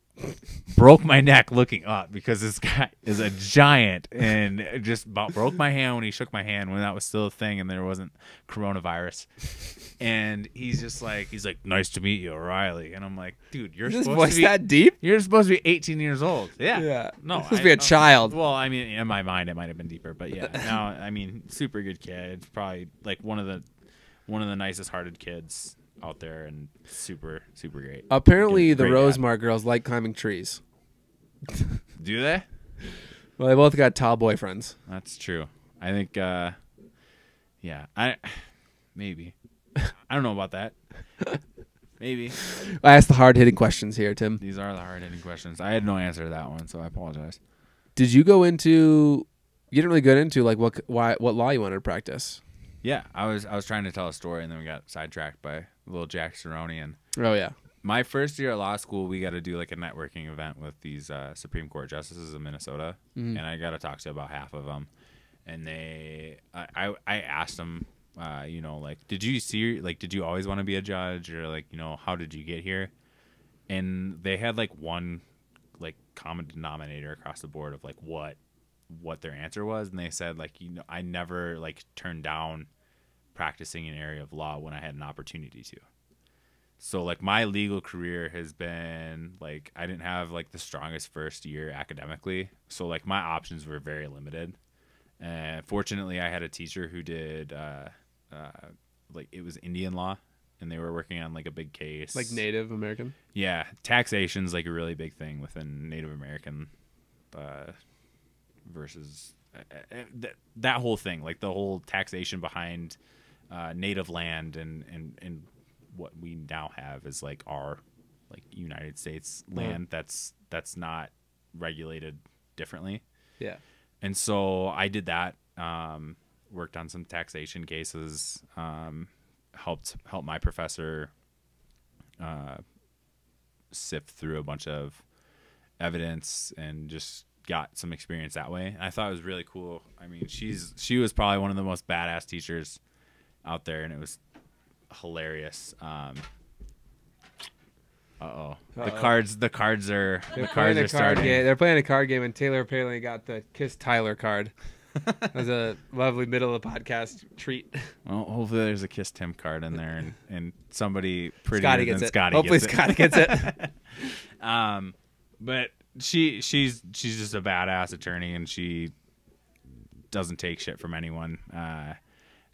Speaker 2: broke my neck looking up because this guy is a giant, and just about broke my hand when he shook my hand when that was still a thing and there wasn't coronavirus. And he's like, "Nice to meet you, Riley." And I'm like, "Dude, you're
Speaker 1: Is this
Speaker 2: supposed
Speaker 1: voice
Speaker 2: to be
Speaker 1: that deep?
Speaker 2: You're supposed to be 18 years old." Yeah. No,
Speaker 1: You're supposed to be a child.
Speaker 2: Well, I mean, in my mind, it might have been deeper, but yeah. Now, I mean, super good kid. Probably like one of the nicest hearted kids out there, and super great.
Speaker 1: Apparently, the
Speaker 2: Great
Speaker 1: Rosemar girls like climbing trees.
Speaker 2: Do they?
Speaker 1: Well, they both got tall boyfriends.
Speaker 2: That's true. I think. Yeah. Maybe. I don't know about that. Maybe.
Speaker 1: I asked the hard-hitting questions here, Tim.
Speaker 2: These are the hard-hitting questions. I had no answer to that one, so I apologize.
Speaker 1: Did you go into? You didn't really get into like what law you wanted to practice.
Speaker 2: Yeah, I was trying to tell a story, and then we got sidetracked by little Jack Cerrone.
Speaker 1: Oh yeah.
Speaker 2: My first year at law school, we got to do like a networking event with these Supreme Court justices of Minnesota, and I got to talk to about half of them. And I asked them, like, did you always want to be a judge, or like, how did you get here? And they had like one like common denominator across the board of like what their answer was, and they said like, I never like turned down practicing an area of law when I had an opportunity to. So like my legal career has been like, I didn't have like the strongest first year academically, so like my options were very limited. And fortunately, I had a teacher who did like it was Indian law, and they were working on like a big case,
Speaker 1: Like Native American.
Speaker 2: Yeah, taxation's like a really big thing within Native American versus that whole thing, like the whole taxation behind native land and what we now have is like our like United States land that's not regulated differently.
Speaker 1: Yeah.
Speaker 2: And so I did that, worked on some taxation cases, helped my professor sift through a bunch of evidence and just got some experience that way. And I thought it was really cool. I mean, she was probably one of the most badass teachers out there, and it was hilarious. The cards are starting.
Speaker 1: They're playing a card game, and Taylor apparently got the Kiss Tyler card. That was a lovely middle of the podcast treat.
Speaker 2: Well, hopefully there's a Kiss Tim card in there, and somebody prettier
Speaker 1: Scotty
Speaker 2: than
Speaker 1: gets it.
Speaker 2: Scotty
Speaker 1: Hopefully
Speaker 2: gets
Speaker 1: Scotty gets it.
Speaker 2: But she's just a badass attorney, and she doesn't take shit from anyone.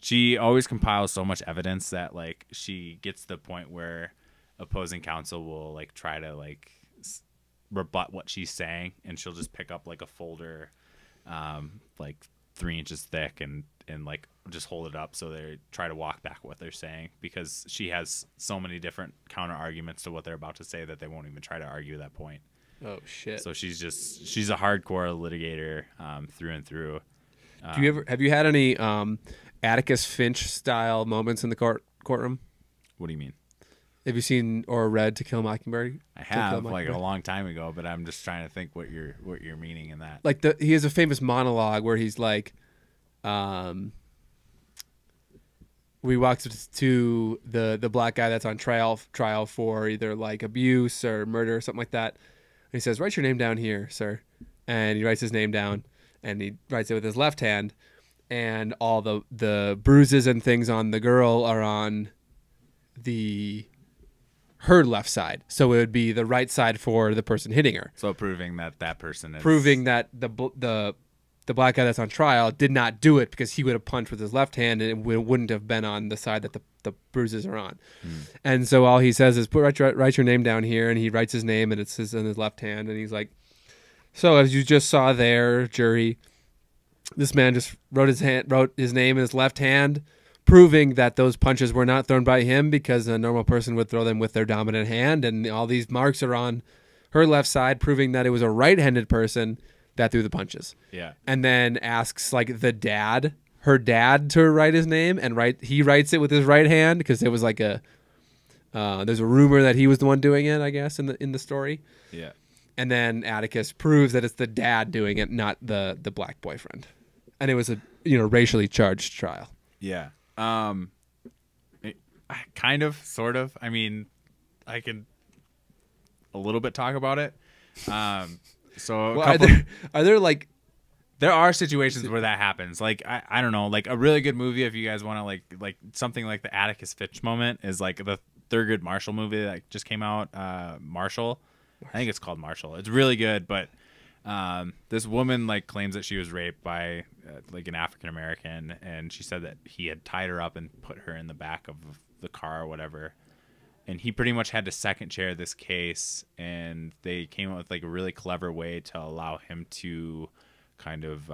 Speaker 2: She always compiles so much evidence that like she gets to the point where opposing counsel will like try to like rebut what she's saying, and she'll just pick up like a folder like 3 inches thick and like just hold it up so they try to walk back what they're saying, because she has so many different counter arguments to what they're about to say that they won't even try to argue that point.
Speaker 1: Oh shit.
Speaker 2: So she's a hardcore litigator through and through.
Speaker 1: Have you had any Atticus Finch style moments in the courtroom?
Speaker 2: What do you mean?
Speaker 1: Have you seen or read To Kill a Mockingbird?
Speaker 2: I have, like a long time ago, but I'm just trying to think what you're meaning in that.
Speaker 1: Like he has a famous monologue where he's like, we walked to the black guy that's on trial for either like abuse or murder or something like that. And he says, "Write your name down here, sir." And he writes his name down, and he writes it with his left hand, and all the bruises and things on the girl are on her left side, so it would be the right side for the person hitting her.
Speaker 2: So proving that person is
Speaker 1: that the black guy that's on trial did not do it, because he would have punched with his left hand and it wouldn't have been on the side that the bruises are on. And so all he says is write your name down here, and he writes his name, and it's in his left hand, and he's like, "So as you just saw there, jury, this man just wrote his name in his left hand proving that those punches were not thrown by him because a normal person would throw them with their dominant hand. And all these marks are on her left side, proving that it was a right-handed person that threw the punches.
Speaker 2: Yeah.
Speaker 1: And then asks like her dad to write his name, and he writes it with his right hand because there was like there's a rumor that he was the one doing it, I guess, in the story.
Speaker 2: Yeah.
Speaker 1: And then Atticus proves that it's the dad doing it, not the black boyfriend. And it was a racially charged trial.
Speaker 2: Yeah. Kind of, sort of. I mean, I can a little bit talk about it. So
Speaker 1: well, are there like
Speaker 2: there are situations where that happens. Like I don't know, like a really good movie if you guys want to like something like the Atticus Finch moment is like the Thurgood Marshall movie that just came out. Marshall. I think it's called Marshall. It's really good, but this woman like claims that she was raped by like an African American, and she said that he had tied her up and put her in the back of the car or whatever. And he pretty much had to second chair this case, and they came up with like a really clever way to allow him to kind of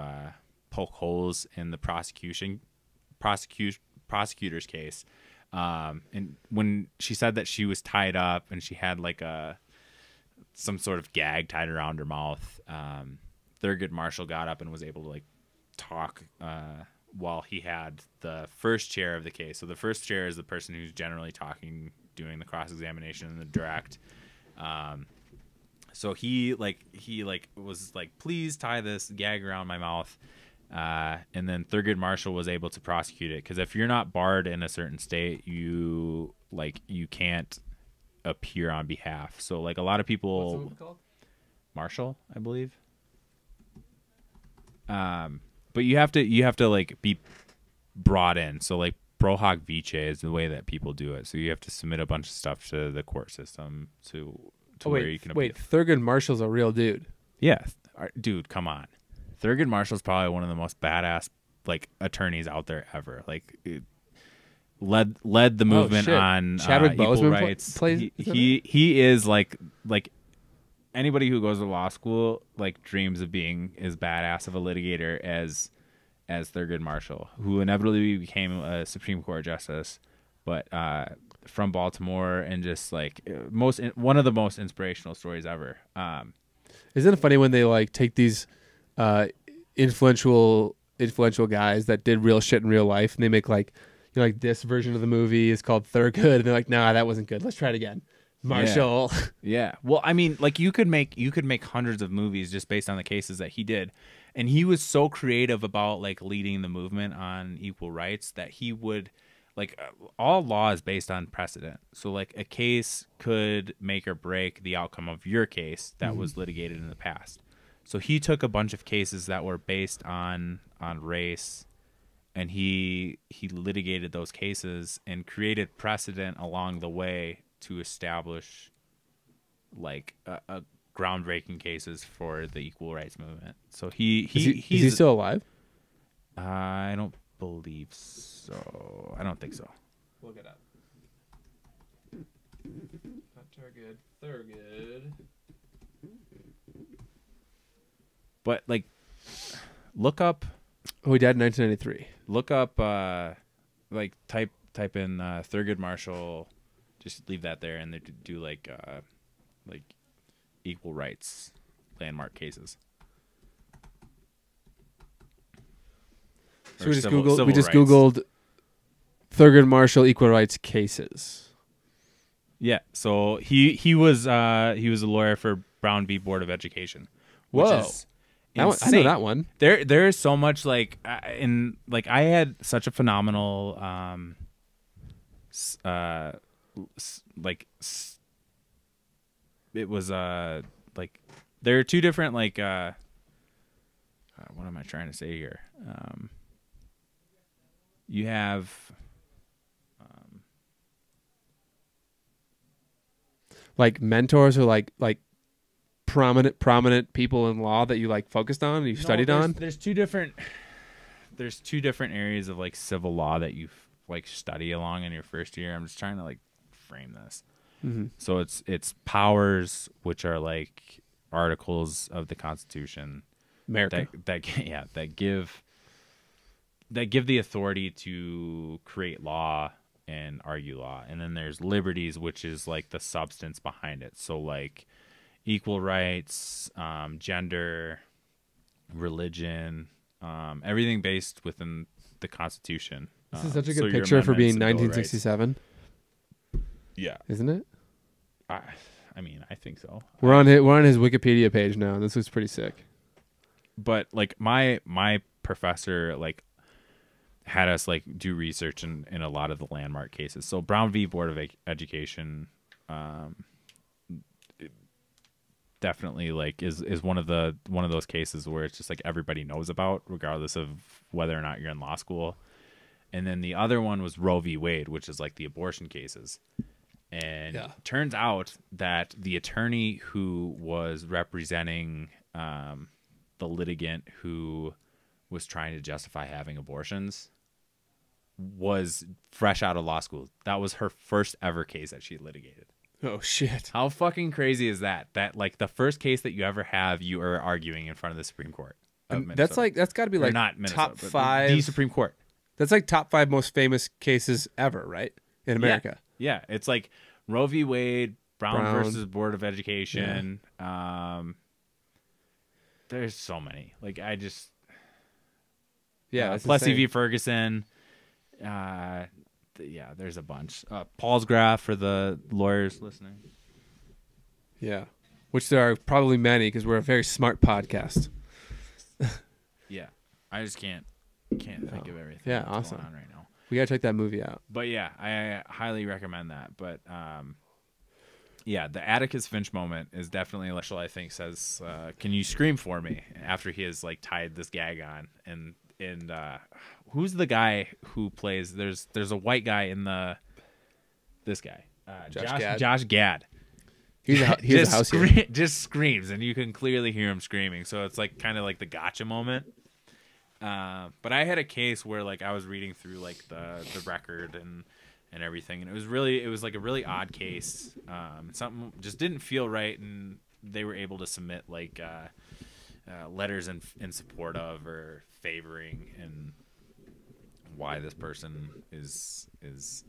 Speaker 2: poke holes in the prosecutor's case. And when she said that she was tied up and she had like some sort of gag tied around her mouth, Thurgood Marshall got up and was able to like talk while he had the first chair of the case. So the first chair is the person who's generally talking, doing the cross-examination and the direct. So he was like, please tie this gag around my mouth. And then Thurgood Marshall was able to prosecute it. Cause if you're not barred in a certain state, you can't appear on behalf. So like a lot of people,
Speaker 1: what's the movie called?
Speaker 2: Marshall, I believe. But you have to like be brought in. So like pro hoc vice is the way that people do it. So you have to submit a bunch of stuff to the court system to where you can appeal.
Speaker 1: Wait, Thurgood Marshall's a real dude.
Speaker 2: Yeah, dude, come on. Thurgood Marshall's probably one of the most badass like attorneys out there ever. Like led the movement on
Speaker 1: Chadwick
Speaker 2: equal
Speaker 1: Boseman
Speaker 2: rights.
Speaker 1: plays.
Speaker 2: He is like anybody who goes to law school like dreams of being as badass of a litigator as Thurgood Marshall, who inevitably became a Supreme Court justice, but from Baltimore, and just like one of the most inspirational stories ever.
Speaker 1: Isn't it funny when they like take these influential guys that did real shit in real life, and they make like like this version of the movie is called Thurgood, and they're like, nah, that wasn't good. Let's try it again. Marshall.
Speaker 2: Yeah. Well, I mean, like you could make hundreds of movies just based on the cases that he did. And he was so creative about like leading the movement on equal rights that he would like all law is based on precedent. So like a case could make or break the outcome of your case that was litigated in the past. So he took a bunch of cases that were based on race, and he litigated those cases and created precedent along the way to establish like a groundbreaking cases for the equal rights movement. So is he
Speaker 1: still alive?
Speaker 2: I don't believe so. I don't think so.
Speaker 1: Look it up. Not Thurgood.
Speaker 2: But like, look up.
Speaker 1: Oh, he died in 1993.
Speaker 2: Look up. Like type in Thurgood Marshall. Just leave that there, and they do like equal rights landmark cases.
Speaker 1: So we just Googled Thurgood Marshall equal rights cases.
Speaker 2: Yeah, so he was a lawyer for Brown v. Board of Education.
Speaker 1: Whoa, I know that one.
Speaker 2: There is so much like I had such a phenomenal it was like there are two different like what am I trying to say here? You have
Speaker 1: like mentors or like prominent people in law that you like focused on and you studied on.
Speaker 2: There's two different areas of like civil law that you like study along in your first year. I'm just trying to like frame this. So it's powers, which are like articles of the Constitution
Speaker 1: America.
Speaker 2: that give that give the authority to create law and argue law. And then there's liberties, which is like the substance behind it. So like equal rights, gender, religion, everything based within the Constitution.
Speaker 1: This is such a good picture for being 1967.
Speaker 2: Yeah,
Speaker 1: isn't it?
Speaker 2: I mean, I think so.
Speaker 1: We're on his Wikipedia page now, and this looks pretty sick.
Speaker 2: But like my professor like had us like do research in a lot of the landmark cases. So Brown v. Board of Education, definitely like is one of those cases where it's just like everybody knows about, regardless of whether or not you're in law school. And then the other one was Roe v. Wade, which is like the abortion cases. And turns out that the attorney who was representing the litigant who was trying to justify having abortions was fresh out of law school. That was her first ever case that she litigated.
Speaker 1: Oh shit.
Speaker 2: How fucking crazy is that? That like the first case that you ever have, you are arguing in front of the Supreme Court.
Speaker 1: That's got to be like
Speaker 2: not
Speaker 1: top 5.
Speaker 2: The Supreme Court.
Speaker 1: That's like top 5 most famous cases ever, right? In America.
Speaker 2: Yeah. It's like Roe v. Wade, Brown versus Board of Education. Yeah. There's so many. Like I just Plessy v. Ferguson. There's a bunch. Paul's graph for the lawyers listening.
Speaker 1: Yeah, which there are probably many because we're a very smart podcast.
Speaker 2: Yeah, I just can't think of everything.
Speaker 1: Yeah,
Speaker 2: that's
Speaker 1: awesome.
Speaker 2: Going on right now.
Speaker 1: We gotta check that movie out.
Speaker 2: But yeah, I highly recommend that. But the Atticus Finch moment is definitely I think says, "Can you scream for me?" After he has like tied this gag on and. Who's the guy who plays? There's a white guy in this guy, Josh Gad.
Speaker 1: He's a house here.
Speaker 2: Just screams, and you can clearly hear him screaming. So it's like kind of like the gotcha moment. But I had a case where like I was reading through like the record and everything, and it was like a really odd case. Something just didn't feel right, and they were able to submit like letters in support of or favoring and why this person is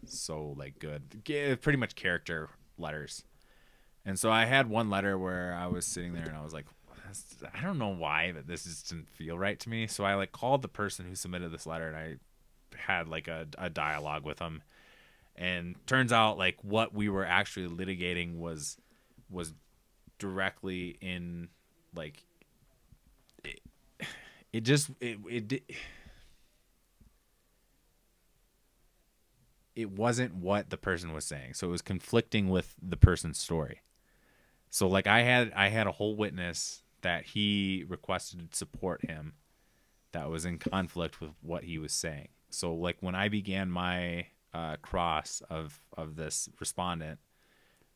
Speaker 2: so like good, pretty much character letters. And so I had one letter where I was sitting there and I was like, I don't know why, but this just didn't feel right to me. So I like called the person who submitted this letter and I had like a dialogue with them. And turns out like what we were actually litigating was directly in like it wasn't what the person was saying. So it was conflicting with the person's story. So like I had a whole witness that he requested support him that was in conflict with what he was saying. So like when I began my cross of this respondent,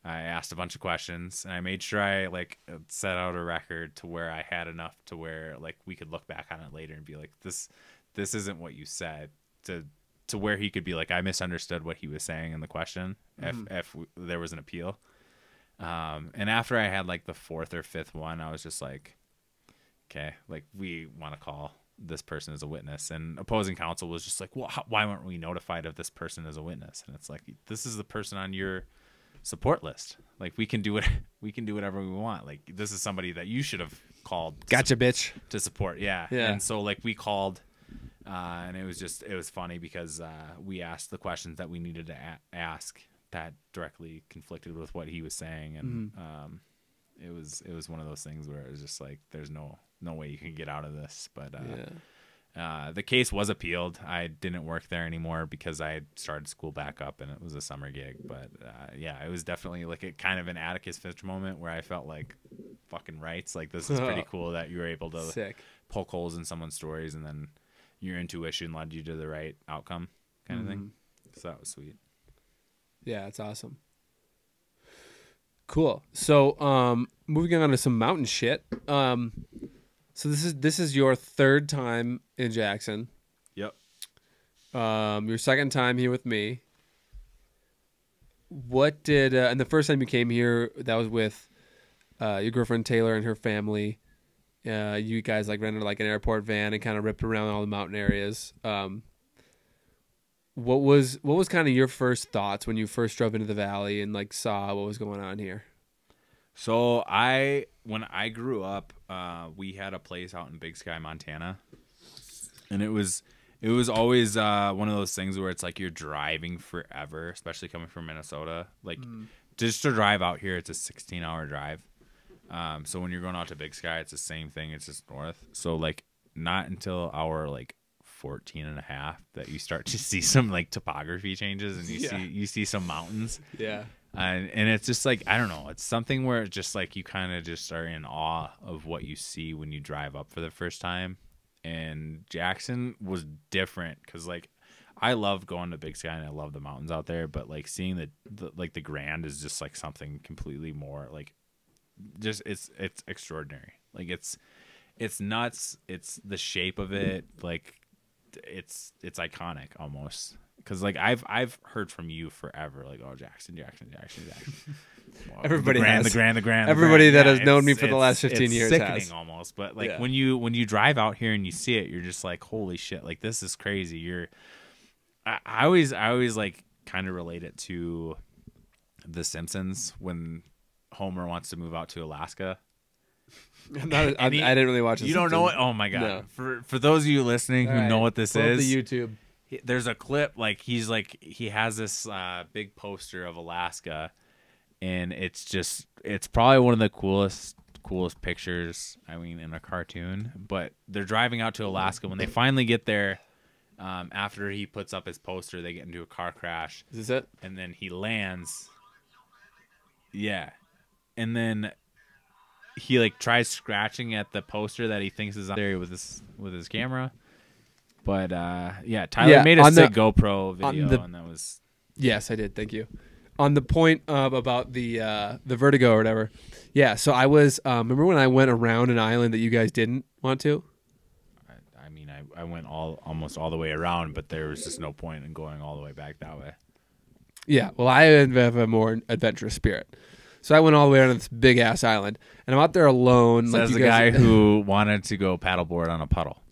Speaker 2: I asked a bunch of questions and I made sure I like set out a record to where I had enough to where like we could look back on it later and be like, this isn't what you said, to where he could be like, I misunderstood what he was saying in the question. If there was an appeal. And after I had like the 4th or 5th one, I was just like, okay, like we want to call this person as a witness. And opposing counsel was just like, well, why weren't we notified of this person as a witness? And it's like, this is the person on your support list. Like we can do whatever we want. Like this is somebody that you should have called.
Speaker 1: Gotcha, bitch.
Speaker 2: To support. Yeah. And so like we called, and it was funny because we asked the questions that we needed to ask that directly conflicted with what he was saying. And it was one of those things where it was just like, there's no way you can get out of this. But the case was appealed. I didn't work there anymore because I had started school back up and it was a summer gig. But it was definitely like a kind of an Atticus Finch moment where I felt like fucking rights. Like this is pretty cool that you were able to poke holes in someone's stories and then your intuition led you to the right outcome kind of thing. So that was sweet.
Speaker 1: Yeah, it's awesome. Cool. So moving on to some mountain shit. So this is your 3rd time in Jackson.
Speaker 2: Yep.
Speaker 1: Your 2nd time here with me. What did and the first time you came here, that was with your girlfriend Taylor and her family. you guys like rented like an airport van and kind of ripped around all the mountain areas. What was kind of your first thoughts when you first drove into the valley and like saw what was going on here?
Speaker 2: So when I grew up, we had a place out in Big Sky, Montana, and it was always one of those things where it's like you're driving forever, especially coming from Minnesota. Like just to drive out here, it's a 16-hour drive. So when you're going out to Big Sky, it's the same thing. It's just north. So like not until hour like 14 and a half that you start to see some like topography changes and you see some mountains.
Speaker 1: Yeah.
Speaker 2: And it's just like, I don't know, it's something where it's just like you kind of just are in awe of what you see when you drive up for the first time. And Jackson was different because like I love going to Big Sky and I love the mountains out there, but like seeing the Grand is just like something completely more like just it's extraordinary. Like it's nuts. It's the shape of it, like it's iconic almost. Because like I've heard from you forever, like, oh, Jackson. Well,
Speaker 1: Everybody has.
Speaker 2: The Grand.
Speaker 1: Everybody that has known me for the last 15 years
Speaker 2: sickening
Speaker 1: has.
Speaker 2: Almost. But like when you drive out here and you see it, you're just like, holy shit, like this is crazy. I always like kind of relate it to The Simpsons when Homer wants to move out to Alaska.
Speaker 1: I didn't really watch it.
Speaker 2: You don't know it? Oh my god! No. For those of you listening who know what this is,
Speaker 1: the YouTube.
Speaker 2: There's a clip like he has this big poster of Alaska, and it's probably one of the coolest pictures. I mean, in a cartoon. But they're driving out to Alaska. When they finally get there, after he puts up his poster, they get into a car crash.
Speaker 1: Is this it?
Speaker 2: And then he lands. Yeah, and then he like tries scratching at the poster that he thinks is on there with his camera. But Tyler made a sick GoPro video, and that was.
Speaker 1: Yes, I did. Thank you. On the point of about the vertigo or whatever. Yeah. So I was remember when I went around an island that you guys didn't want to.
Speaker 2: I mean, I went almost all the way around, but there was just no point in going all the way back that way.
Speaker 1: Yeah. Well, I have a more adventurous spirit. So I went all the way around this big ass island, and I'm out there alone.
Speaker 2: Says the guy who wanted to go paddleboard on a puddle.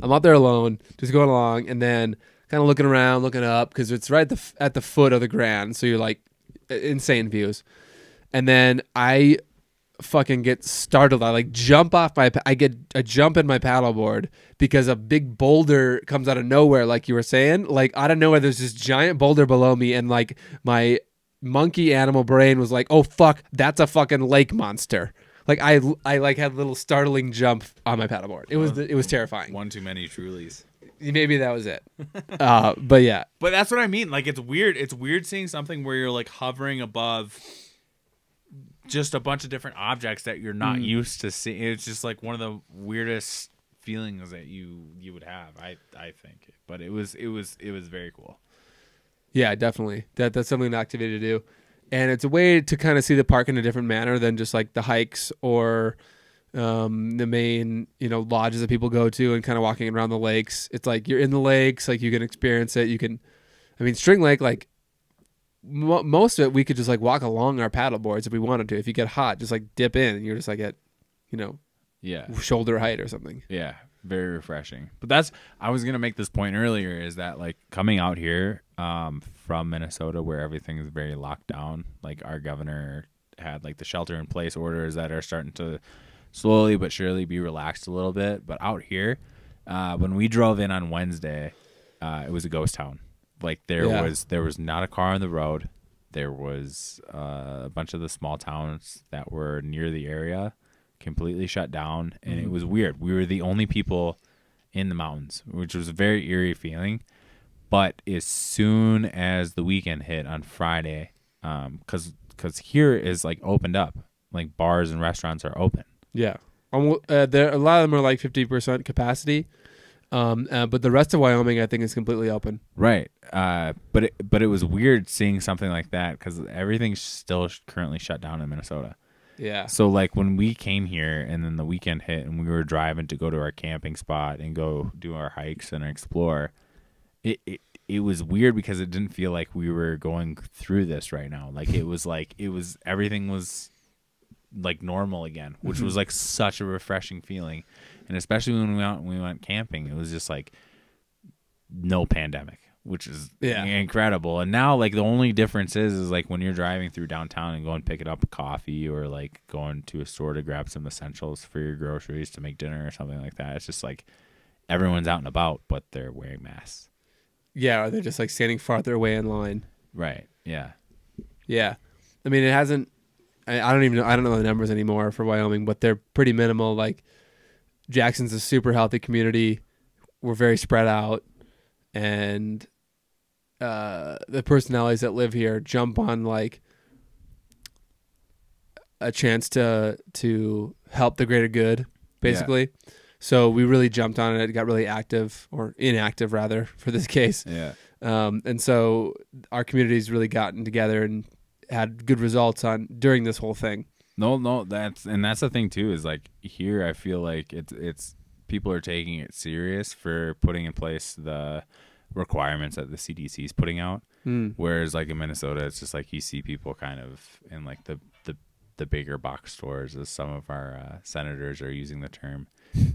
Speaker 1: I'm out there alone, just going along, and then kind of looking around, looking up, because it's right at the foot of the Grand, so you're like insane views. And then I fucking get startled. I like jump off I get a jump in my paddleboard because a big boulder comes out of nowhere, like you were saying. Like out of nowhere, there's this giant boulder below me, and like my monkey animal brain was like, oh fuck, that's a fucking lake monster. Like I like had a little startling jump on my paddleboard. It was terrifying.
Speaker 2: One too many Trulies.
Speaker 1: Maybe that was it. But yeah.
Speaker 2: But that's what I mean. Like it's weird. It's weird seeing something where you're like hovering above just a bunch of different objects that you're not used to seeing. It's just like one of the weirdest feelings that you would have. I think. But it was very cool.
Speaker 1: Yeah, definitely. That's something an activity to do. And it's a way to kind of see the park in a different manner than just like the hikes or the main, lodges that people go to and kind of walking around the lakes. It's like you're in the lakes, like you can experience it. String Lake, like most of it, we could just like walk along our paddle boards if we wanted to. If you get hot, just like dip in and you're just like at, shoulder height or something.
Speaker 2: Yeah. Very refreshing. But I was going to make this point earlier is that like coming out here from Minnesota where everything is very locked down, like our governor had like the shelter in place orders that are starting to slowly but surely be relaxed a little bit. But out here, when we drove in on Wednesday, it was a ghost town. Like there was not a car on the road. There was a bunch of the small towns that were near the area completely shut down, and it was weird. We were the only people in the mountains, which was a very eerie feeling. But as soon as the weekend hit on Friday, because here is like opened up, like bars and restaurants are open.
Speaker 1: Yeah, a lot of them are like 50% capacity, but the rest of Wyoming I think is completely open.
Speaker 2: Right, but it was weird seeing something like that because everything's still currently shut down in Minnesota.
Speaker 1: Yeah.
Speaker 2: So like when we came here and then the weekend hit and we were driving to go to our camping spot and go do our hikes and explore, it was weird because it didn't feel like we were going through this right now. Like everything was like normal again, which was like such a refreshing feeling. And especially when we went camping, it was just like no pandemic, which is incredible. And now like the only difference is like when you're driving through downtown and going picking up a coffee or like going to a store to grab some essentials for your groceries to make dinner or something like that. It's just like everyone's out and about, but they're wearing masks.
Speaker 1: Yeah, or they're just like standing farther away in line.
Speaker 2: Right. Yeah.
Speaker 1: Yeah. I mean, it hasn't. I don't even know. I don't know the numbers anymore for Wyoming, but they're pretty minimal. Like Jackson's a super healthy community. We're very spread out, and the personalities that live here jump on like a chance to help the greater good, basically. Yeah. So we really jumped on it. Got really active, or inactive rather, for this case.
Speaker 2: Yeah.
Speaker 1: And so our community's really gotten together and had good results during this whole thing.
Speaker 2: No, that's the thing too, is like here I feel like it's people are taking it serious for putting in place the requirements that the CDC is putting out. Whereas like in Minnesota, it's just like you see people kind of in like the bigger box stores, as some of our senators are using the term,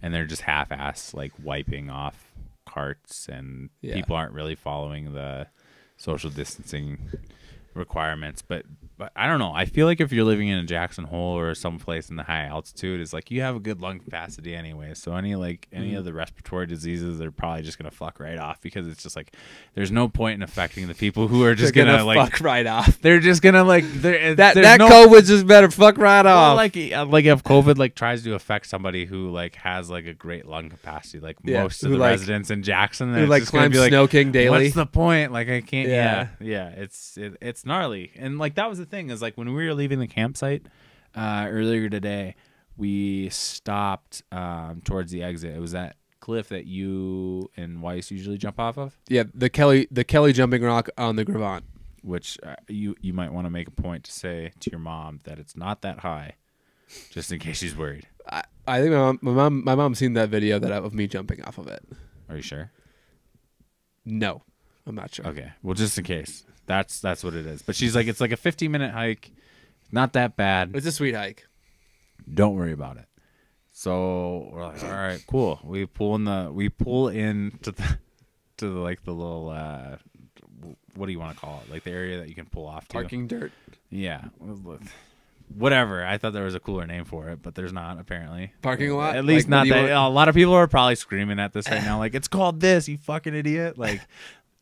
Speaker 2: and they're just half-ass like wiping off carts, and people aren't really following the social distancing requirements. But I don't know, I feel like if you're living in a Jackson Hole or someplace in the high altitude, it's like you have a good lung capacity anyway, so any of the respiratory diseases, they're probably just gonna fuck right off, because it's just like there's no point in affecting the people who are just gonna like
Speaker 1: fuck right off.
Speaker 2: They're just gonna like
Speaker 1: that COVID just better fuck right off.
Speaker 2: Like if COVID like tries to affect somebody who like has like a great lung capacity, like most of the residents in Jackson,
Speaker 1: who like climb Snow King daily.
Speaker 2: What's the point? Like I can't. Yeah. It's gnarly. And like that was the thing, is like when we were leaving the campsite earlier today, we stopped towards the exit. It was that cliff that you and Weiss usually jump off of.
Speaker 1: Yeah, the Kelly jumping rock on the Gravant.
Speaker 2: Which you might want to make a point to say to your mom that it's not that high, just in case she's worried.
Speaker 1: I think my mom's seen that video of me jumping off of it.
Speaker 2: Are you sure?
Speaker 1: No, I'm not sure.
Speaker 2: Okay, well, just in case. That's what it is. But she's like, it's like a 15-minute hike. Not that bad.
Speaker 1: It's a sweet hike.
Speaker 2: Don't worry about it. So we're like, all right, cool. We pull in to the like the little what do you want to call it? Like the area that you can pull off to.
Speaker 1: Parking dirt.
Speaker 2: Yeah. Whatever. I thought there was a cooler name for it, but there's not, apparently.
Speaker 1: Parking lot?
Speaker 2: At least like, not that. A lot of people are probably screaming at this right now, like, it's called this, you fucking idiot. Like,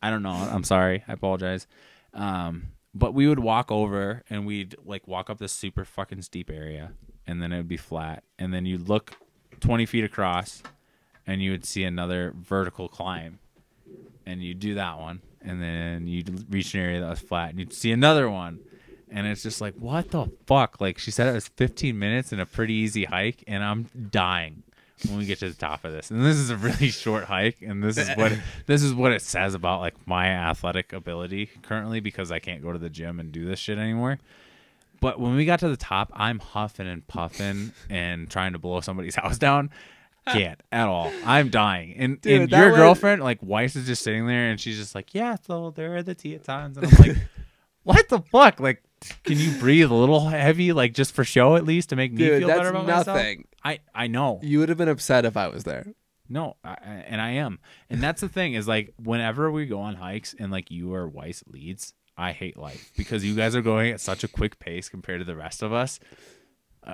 Speaker 2: I don't know. I'm sorry. I apologize. But we would walk over and we'd like walk up this super fucking steep area, and then it would be flat, and then you'd look 20 feet across and you would see another vertical climb, and you'd do that one, and then you'd reach an area that was flat and you'd see another one, and it's just like, what the fuck? Like, she said it was 15 minutes and a pretty easy hike, and I'm dying when we get to the top of this. And this is a really short hike, and this is what it says about like my athletic ability currently, because I can't go to the gym and do this shit anymore. But when we got to the top, I'm huffing and puffing and trying to blow somebody's house down. Can't at all. I'm dying. And your girlfriend, like Weiss, is just sitting there, and she's just like, yeah, so there are the Teatons. And I'm like, what the fuck? Like, can you breathe a little heavy, like just for show at least, to make me feel better about
Speaker 1: nothing.
Speaker 2: myself? I know.
Speaker 1: You would have been upset if I was there.
Speaker 2: No, and I am. And that's the thing, is like whenever we go on hikes and like you or Weiss leads, I hate life, because you guys are going at such a quick pace compared to the rest of us.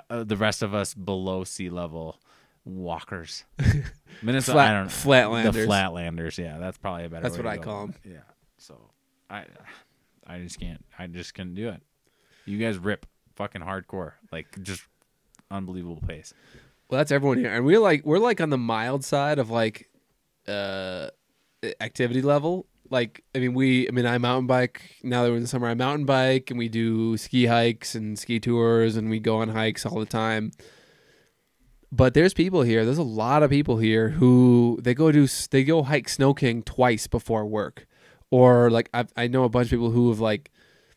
Speaker 2: The rest of us below sea level walkers. Minnesota, I don't know.
Speaker 1: Flatlanders.
Speaker 2: The Flatlanders, yeah, that's probably a better
Speaker 1: That's
Speaker 2: way
Speaker 1: what
Speaker 2: to
Speaker 1: I
Speaker 2: go.
Speaker 1: call them.
Speaker 2: Yeah. So I just can't. I just couldn't do it. You guys rip fucking hardcore, like just unbelievable pace.
Speaker 1: Well, that's everyone here, and we're like on the mild side of like activity level. Like, I mountain bike now that we're in the summer. I mountain bike, and we do ski hikes and ski tours, and we go on hikes all the time. But there's people here. There's a lot of people here who they go hike Snow King twice before work, or like I know a bunch of people who have like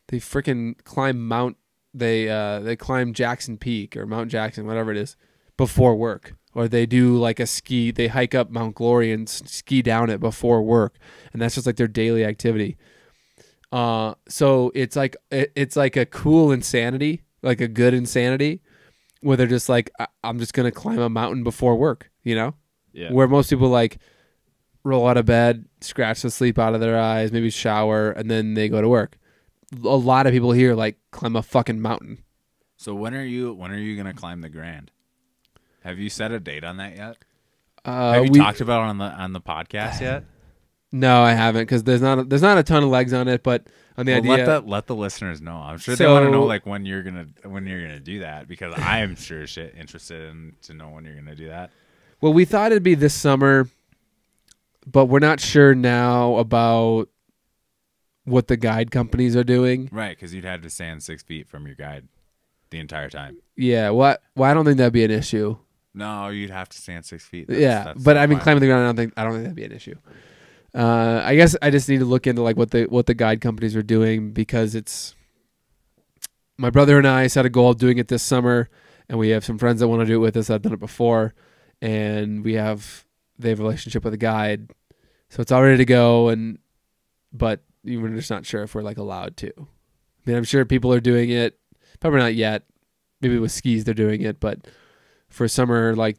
Speaker 1: they freaking climb they climb Jackson Peak or Mount Jackson, whatever it is, before work. Or they do like they hike up Mount Glory and ski down it before work, and that's just like their daily activity. So it's like a cool insanity, like a good insanity, where they're just like, I'm just gonna climb a mountain before work, you know.
Speaker 2: Yeah.
Speaker 1: Where most people like roll out of bed, scratch the sleep out of their eyes, maybe shower, and then they go to work. A lot of people here like climb a fucking mountain.
Speaker 2: So when are you gonna climb the Grand? Have you set a date on that yet? Have you talked about it on the podcast yet?
Speaker 1: No, I haven't, because there's not a ton of legs on it, but on the idea.
Speaker 2: Let the listeners know. I'm sure they want to know like when you're gonna do that, because I am sure shit interested to know when you're gonna do that.
Speaker 1: Well, we thought it'd be this summer, but we're not sure now about what the guide companies are doing.
Speaker 2: Right, because you'd had to stand 6 feet from your guide the entire time.
Speaker 1: Yeah, well, I don't think that'd be an issue.
Speaker 2: No, you'd have to stand 6 feet.
Speaker 1: But I mean, climbing the ground, I don't think that'd be an issue. I guess I just need to look into like what the guide companies are doing, because it's my brother and I set a goal of doing it this summer, and we have some friends that want to do it with us. I've done it before, and they have a relationship with a guide, so it's all ready to go. But we're just not sure if we're like allowed to. I mean, I'm sure people are doing it. Probably not yet. Maybe with skis they're doing it, but for summer, like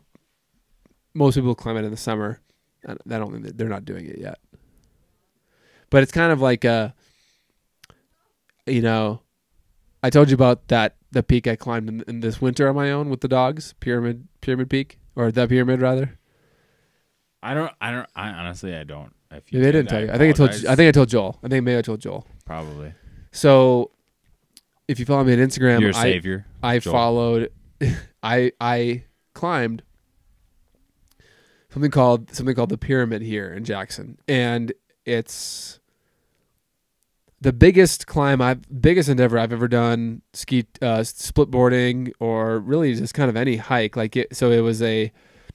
Speaker 1: most people climb it in the summer. I don't think they're not doing it yet. But it's kind of like I told you about the peak I climbed in this winter on my own with the dogs, Pyramid Peak, or the pyramid rather.
Speaker 2: I honestly I don't. If
Speaker 1: they didn't tell you. I think I told Joel. I think maybe I told Joel.
Speaker 2: Probably.
Speaker 1: So if you follow me on Instagram,
Speaker 2: you're a savior.
Speaker 1: I followed. I climbed something called the Pyramid here in Jackson, and it's the biggest endeavor I've ever done. Ski, split boarding, or really just kind of any hike. So it was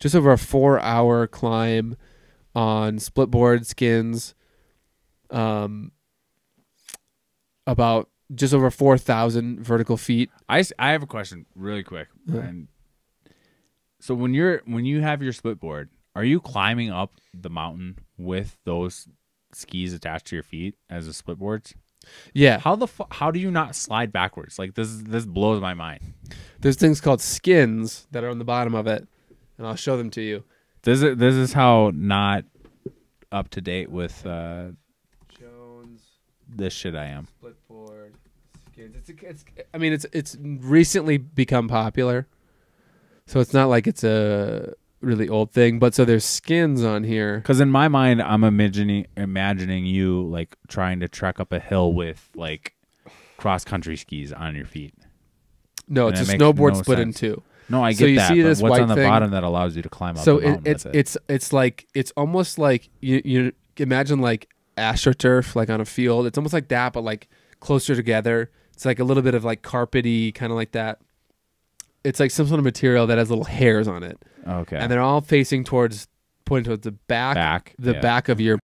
Speaker 1: just over a 4-hour climb on split board skins, about just over 4,000 vertical feet.
Speaker 2: I have a question really quick. And so when you have your split board, are you climbing up the mountain with those skis attached to your feet as a split boards?
Speaker 1: Yeah.
Speaker 2: How do you not slide backwards? Like this blows my mind.
Speaker 1: There's things called skins that are on the bottom of it, and I'll show them to you.
Speaker 2: This is how not up to date with
Speaker 1: Jones
Speaker 2: this shit I am.
Speaker 1: Split board skins. It's recently become popular, so it's not like it's a really old thing. But so there's skins on here.
Speaker 2: Because in my mind, I'm imagining you like trying to trek up a hill with like cross country skis on your feet.
Speaker 1: No, it's a snowboard split in two.
Speaker 2: No, I get that.
Speaker 1: See
Speaker 2: but
Speaker 1: this
Speaker 2: what's
Speaker 1: white
Speaker 2: on the
Speaker 1: thing?
Speaker 2: bottom that allows you to climb up the mountain with it?
Speaker 1: It's almost like you imagine like AstroTurf, like on a field. It's almost like that, but like closer together. It's like a little bit of like carpety, kind of like that. It's like some sort of material that has little hairs on it.
Speaker 2: Okay.
Speaker 1: And they're all pointing towards the back of your